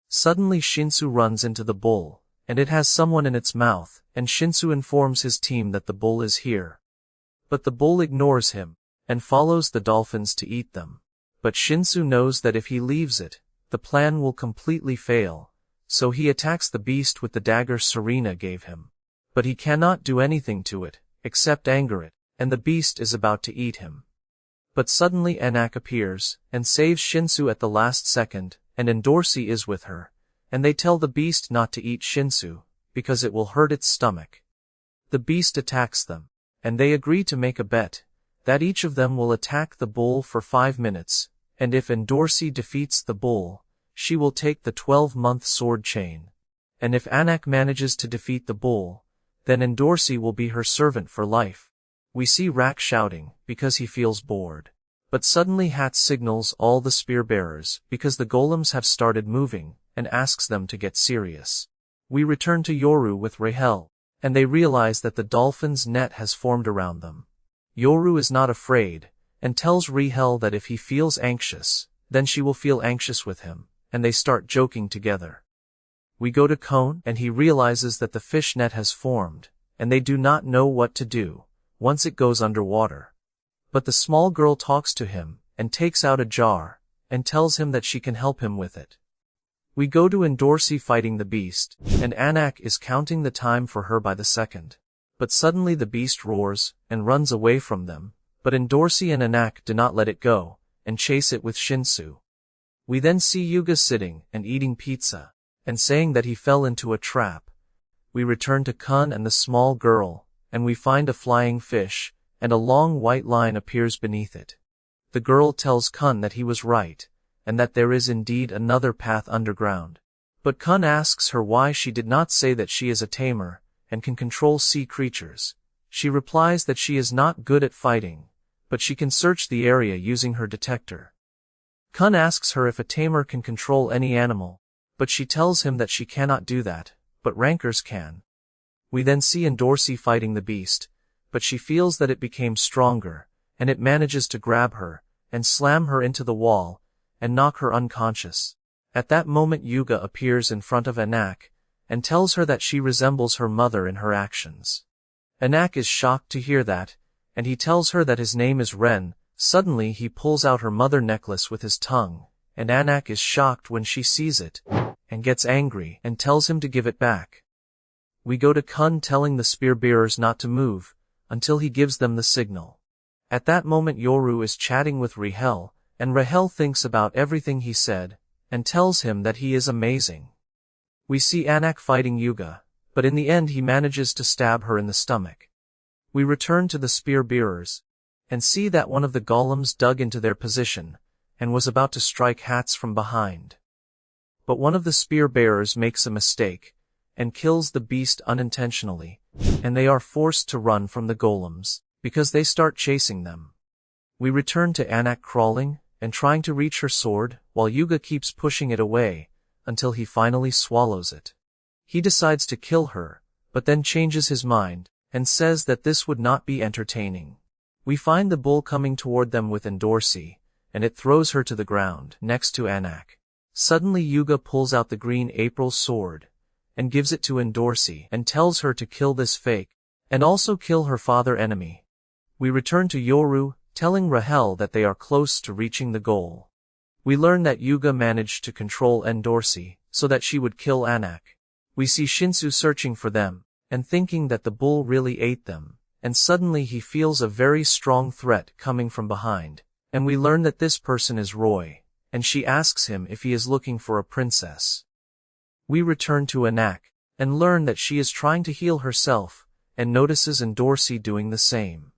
Suddenly Shinsu runs into the bull, and it has someone in its mouth, and Shinsu informs his team that the bull is here. But the bull ignores him, and follows the dolphins to eat them. But Shinsu knows that if he leaves it, the plan will completely fail, so he attacks the beast with the dagger Serena gave him. But he cannot do anything to it, except anger it, and the beast is about to eat him. But suddenly Anak appears, and saves Shinsu at the last second, and Endorsi is with her, and they tell the beast not to eat Shinsu, because it will hurt its stomach. The beast attacks them, and they agree to make a bet, that each of them will attack the bull for 5 minutes, and if Endorsi defeats the bull, she will take the 12-month sword chain. And if Anak manages to defeat the bull, then Endorsi will be her servant for life. We see Rak shouting, because he feels bored. But suddenly Hat signals all the spear bearers, because the golems have started moving, and asks them to get serious. We return to Yoru with Rahel, and they realize that the dolphin's net has formed around them. Yoru is not afraid, and tells Rahel that if he feels anxious, then she will feel anxious with him, and they start joking together. We go to Kon, and he realizes that the fish net has formed, and they do not know what to do once it goes underwater. But the small girl talks to him, and takes out a jar, and tells him that she can help him with it. We go to Endorsi fighting the beast, and Anak is counting the time for her by the second. But suddenly the beast roars, and runs away from them, but Endorsi and Anak do not let it go, and chase it with Shinsu. We then see Yuga sitting, and eating pizza, and saying that he fell into a trap. We return to Kun and the small girl, and we find a flying fish, and a long white line appears beneath it. The girl tells Kun that he was right, and that there is indeed another path underground. But Kun asks her why she did not say that she is a tamer, and can control sea creatures. She replies that she is not good at fighting, but she can search the area using her detector. Kun asks her if a tamer can control any animal, but she tells him that she cannot do that, but rankers can. We then see Endorsi fighting the beast, but she feels that it became stronger, and it manages to grab her, and slam her into the wall, and knock her unconscious. At that moment Yuga appears in front of Anak, and tells her that she resembles her mother in her actions. Anak is shocked to hear that, and he tells her that his name is Ren. Suddenly he pulls out her mother necklace with his tongue, and Anak is shocked when she sees it, and gets angry, and tells him to give it back. We go to Kun telling the spear bearers not to move, until he gives them the signal. At that moment Yoru is chatting with Rahel, and Rahel thinks about everything he said, and tells him that he is amazing. We see Anak fighting Yuga, but in the end he manages to stab her in the stomach. We return to the spear bearers, and see that one of the golems dug into their position, and was about to strike Hats from behind. But one of the spear bearers makes a mistake, and kills the beast unintentionally, and they are forced to run from the golems, because they start chasing them. We return to Anak crawling, and trying to reach her sword, while Yuga keeps pushing it away, until he finally swallows it. He decides to kill her, but then changes his mind, and says that this would not be entertaining. We find the bull coming toward them with Endorsi, and it throws her to the ground, next to Anak. Suddenly Yuga pulls out the green April sword, and gives it to Endorsi, and tells her to kill this fake, and also kill her father enemy. We return to Yoru, telling Rahel that they are close to reaching the goal. We learn that Yuga managed to control Endorsi, so that she would kill Anak. We see Shinsu searching for them, and thinking that the bull really ate them, and suddenly he feels a very strong threat coming from behind, and we learn that this person is Roy, and she asks him if he is looking for a princess. We return to Anak, and learn that she is trying to heal herself, and notices Endorsi doing the same.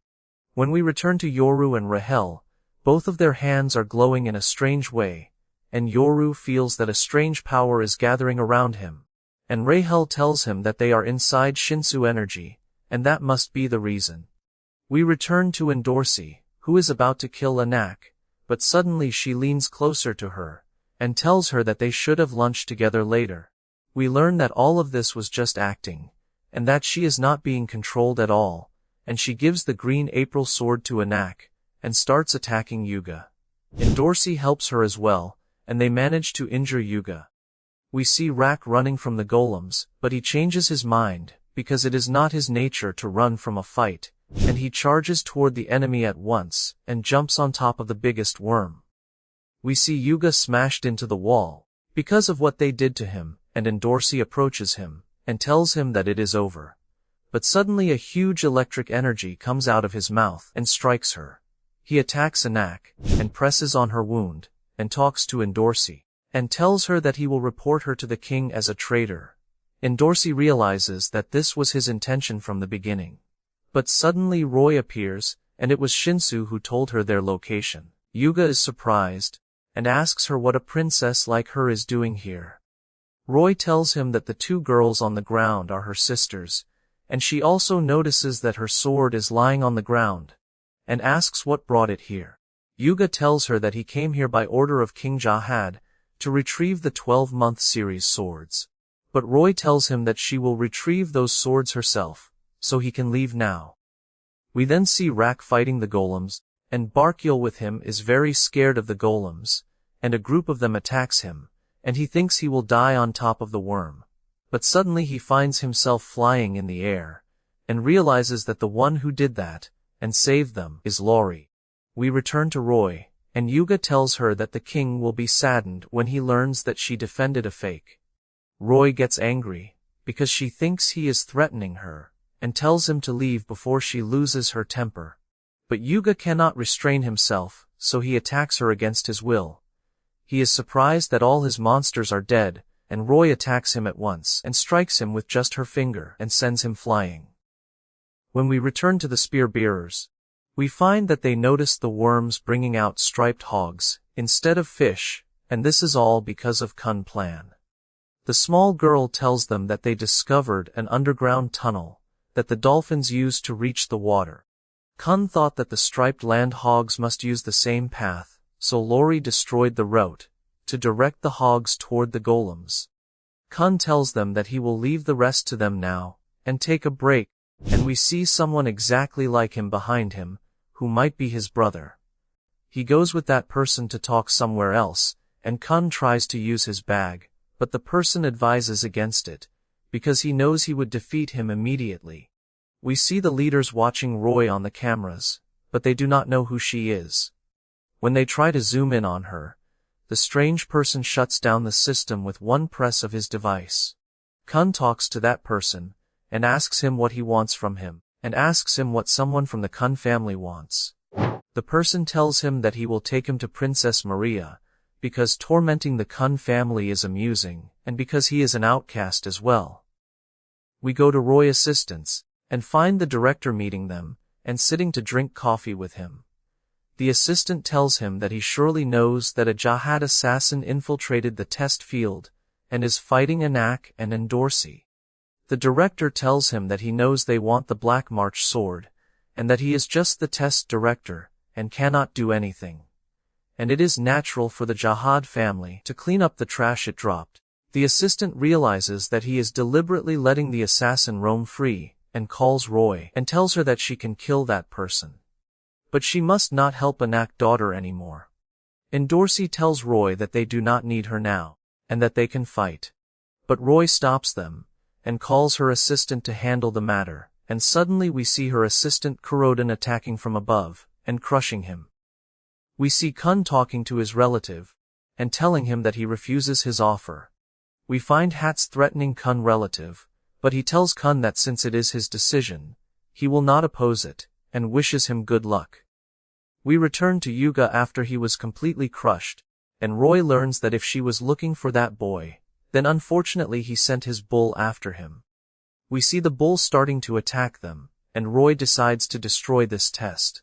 When we return to Yoru and Rahel, both of their hands are glowing in a strange way, and Yoru feels that a strange power is gathering around him, and Rahel tells him that they are inside Shinsu energy, and that must be the reason. We return to Endorsi, who is about to kill Anak, but suddenly she leans closer to her, and tells her that they should have lunch together later. We learn that all of this was just acting, and that she is not being controlled at all, and she gives the green April sword to Anak, and starts attacking Yuga. Dorsey helps her as well, and they manage to injure Yuga. We see Rak running from the golems, but he changes his mind, because it is not his nature to run from a fight, and he charges toward the enemy at once, and jumps on top of the biggest worm. We see Yuga smashed into the wall, because of what they did to him, and Dorsey approaches him, and tells him that it is over. But suddenly a huge electric energy comes out of his mouth and strikes her. He attacks Anak, and presses on her wound, and talks to Dorsey, and tells her that he will report her to the king as a traitor. Dorsey realizes that this was his intention from the beginning. But suddenly Roy appears, and it was Shinsu who told her their location. Yuga is surprised, and asks her what a princess like her is doing here. Roy tells him that the two girls on the ground are her sisters, and she also notices that her sword is lying on the ground, and asks what brought it here. Yuga tells her that he came here by order of King Jahad, to retrieve the 12-month series swords. But Roy tells him that she will retrieve those swords herself, so he can leave now. We then see Rak fighting the golems, and Barkyul with him is very scared of the golems, and a group of them attacks him, and he thinks he will die on top of the worm. But suddenly he finds himself flying in the air, and realizes that the one who did that, and saved them, is Laurie. We return to Roy, and Yuga tells her that the king will be saddened when he learns that she defended a fake. Roy gets angry, because she thinks he is threatening her, and tells him to leave before she loses her temper. But Yuga cannot restrain himself, so he attacks her against his will. He is surprised that all his monsters are dead, and Roy attacks him at once and strikes him with just her finger and sends him flying. When we return to the spear-bearers, we find that they noticed the worms bringing out striped hogs, instead of fish, and this is all because of Kun plan. The small girl tells them that they discovered an underground tunnel, that the dolphins used to reach the water. Kun thought that the striped land hogs must use the same path, so Laurie destroyed the route, to direct the hogs toward the golems. Kun tells them that he will leave the rest to them now, and take a break, and we see someone exactly like him behind him, who might be his brother. He goes with that person to talk somewhere else, and Kun tries to use his bag, but the person advises against it, because he knows he would defeat him immediately. We see the leaders watching Roy on the cameras, but they do not know who she is. When they try to zoom in on her, the strange person shuts down the system with one press of his device. Kun talks to that person, and asks him what he wants from him, and asks him what someone from the Kun family wants. The person tells him that he will take him to Princess Maria, because tormenting the Kun family is amusing, and because he is an outcast as well. We go to Roy's assistants, and find the director meeting them, and sitting to drink coffee with him. The assistant tells him that he surely knows that a Jahad assassin infiltrated the test field, and is fighting Anak and Dorsey. The director tells him that he knows they want the Black March sword, and that he is just the test director, and cannot do anything. And it is natural for the Jahad family to clean up the trash it dropped. The assistant realizes that he is deliberately letting the assassin roam free, and calls Roy and tells her that she can kill that person. But she must not help Anak's daughter anymore. Dorsey tells Roy that they do not need her now, and that they can fight. But Roy stops them, and calls her assistant to handle the matter, and suddenly we see her assistant Kuroden attacking from above, and crushing him. We see Kun talking to his relative, and telling him that he refuses his offer. We find Hats threatening Kun relative, but he tells Kun that since it is his decision, he will not oppose it, and wishes him good luck. We return to Yuga after he was completely crushed, and Roy learns that if she was looking for that boy, then unfortunately he sent his bull after him. We see the bull starting to attack them, and Roy decides to destroy this test.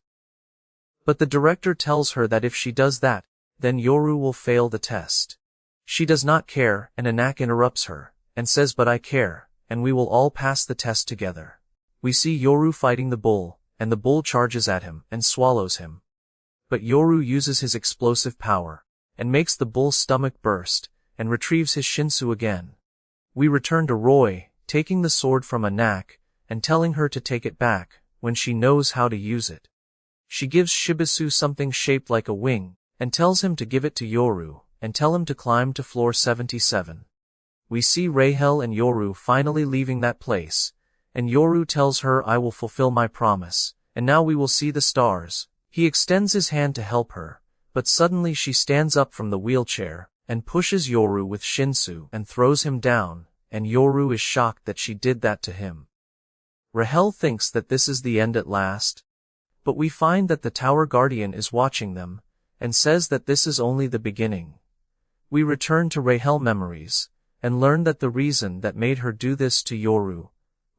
But the director tells her that if she does that, then Yoru will fail the test. She does not care, and Anak interrupts her, and says but I care, and we will all pass the test together. We see Yoru fighting the bull, and the bull charges at him and swallows him. But Yoru uses his explosive power, and makes the bull's stomach burst, and retrieves his Shinsu again. We return to Roy, taking the sword from Anak, and telling her to take it back, when she knows how to use it. She gives Shibisu something shaped like a wing, and tells him to give it to Yoru, and tell him to climb to floor 77. We see Rahel and Yoru finally leaving that place, and Yoru tells her, I will fulfill my promise, and now we will see the stars. He extends his hand to help her, but suddenly she stands up from the wheelchair, and pushes Yoru with Shinsu and throws him down, and Yoru is shocked that she did that to him. Rahel thinks that this is the end at last, but we find that the tower guardian is watching them, and says that this is only the beginning. We return to Rahel memories, and learn that the reason that made her do this to Yoru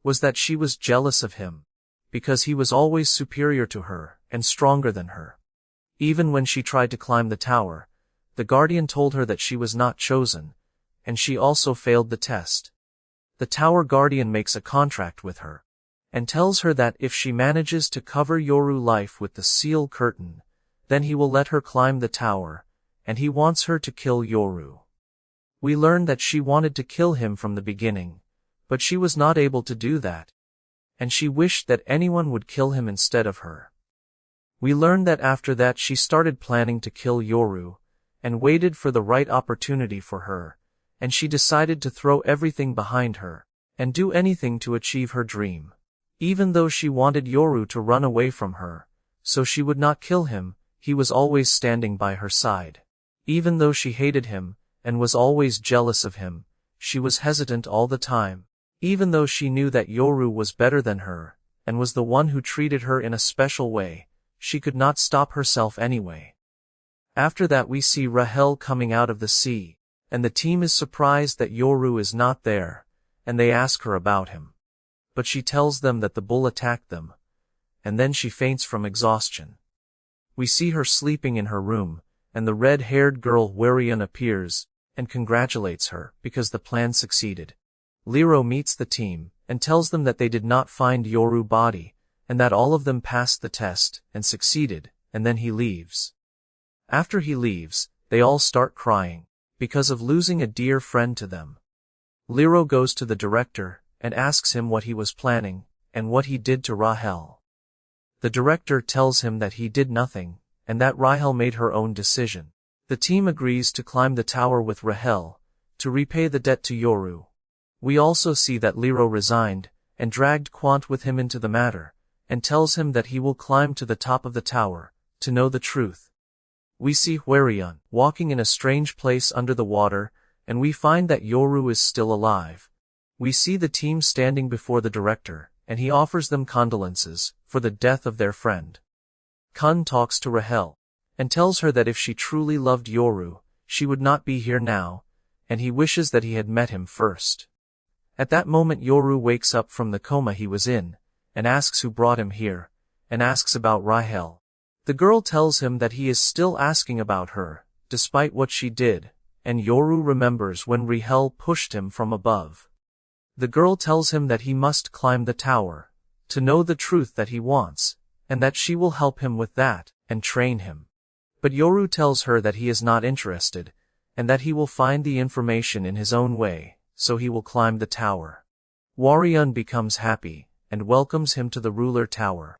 was that she was jealous of him, because he was always superior to her and stronger than her. Even when she tried to climb the tower, the guardian told her that she was not chosen, and she also failed the test. The tower guardian makes a contract with her, and tells her that if she manages to cover Yoru's life with the seal curtain, then he will let her climb the tower, and he wants her to kill Yoru. We learn that she wanted to kill him from the beginning, but she was not able to do that, and she wished that anyone would kill him instead of her. We learn that after that she started planning to kill Yoru, and waited for the right opportunity for her, and she decided to throw everything behind her, and do anything to achieve her dream. Even though she wanted Yoru to run away from her, so she would not kill him, he was always standing by her side. Even though she hated him, and was always jealous of him, she was hesitant all the time. Even though she knew that Yoru was better than her, and was the one who treated her in a special way, she could not stop herself anyway. After that we see Rahel coming out of the sea, and the team is surprised that Yoru is not there, and they ask her about him. But she tells them that the bull attacked them, and then she faints from exhaustion. We see her sleeping in her room, and the red-haired girl Warion appears, and congratulates her, because the plan succeeded. Liro meets the team, and tells them that they did not find Yoru's body, and that all of them passed the test, and succeeded, and then he leaves. After he leaves, they all start crying, because of losing a dear friend to them. Liro goes to the director, and asks him what he was planning, and what he did to Rahel. The director tells him that he did nothing, and that Rahel made her own decision. The team agrees to climb the tower with Rahel, to repay the debt to Yoru. We also see that Liro resigned, and dragged Quant with him into the matter, and tells him that he will climb to the top of the tower, to know the truth. We see Warion walking in a strange place under the water, and we find that Yoru is still alive. We see the team standing before the director, and he offers them condolences for the death of their friend. Kun talks to Rahel, and tells her that if she truly loved Yoru, she would not be here now, and he wishes that he had met him first. At that moment Yoru wakes up from the coma he was in, and asks who brought him here, and asks about Rahel. The girl tells him that he is still asking about her, despite what she did, and Yoru remembers when Rahel pushed him from above. The girl tells him that he must climb the tower, to know the truth that he wants, and that she will help him with that, and train him. But Yoru tells her that he is not interested, and that he will find the information in his own way, so he will climb the tower. Warion becomes happy, and welcomes him to the ruler tower.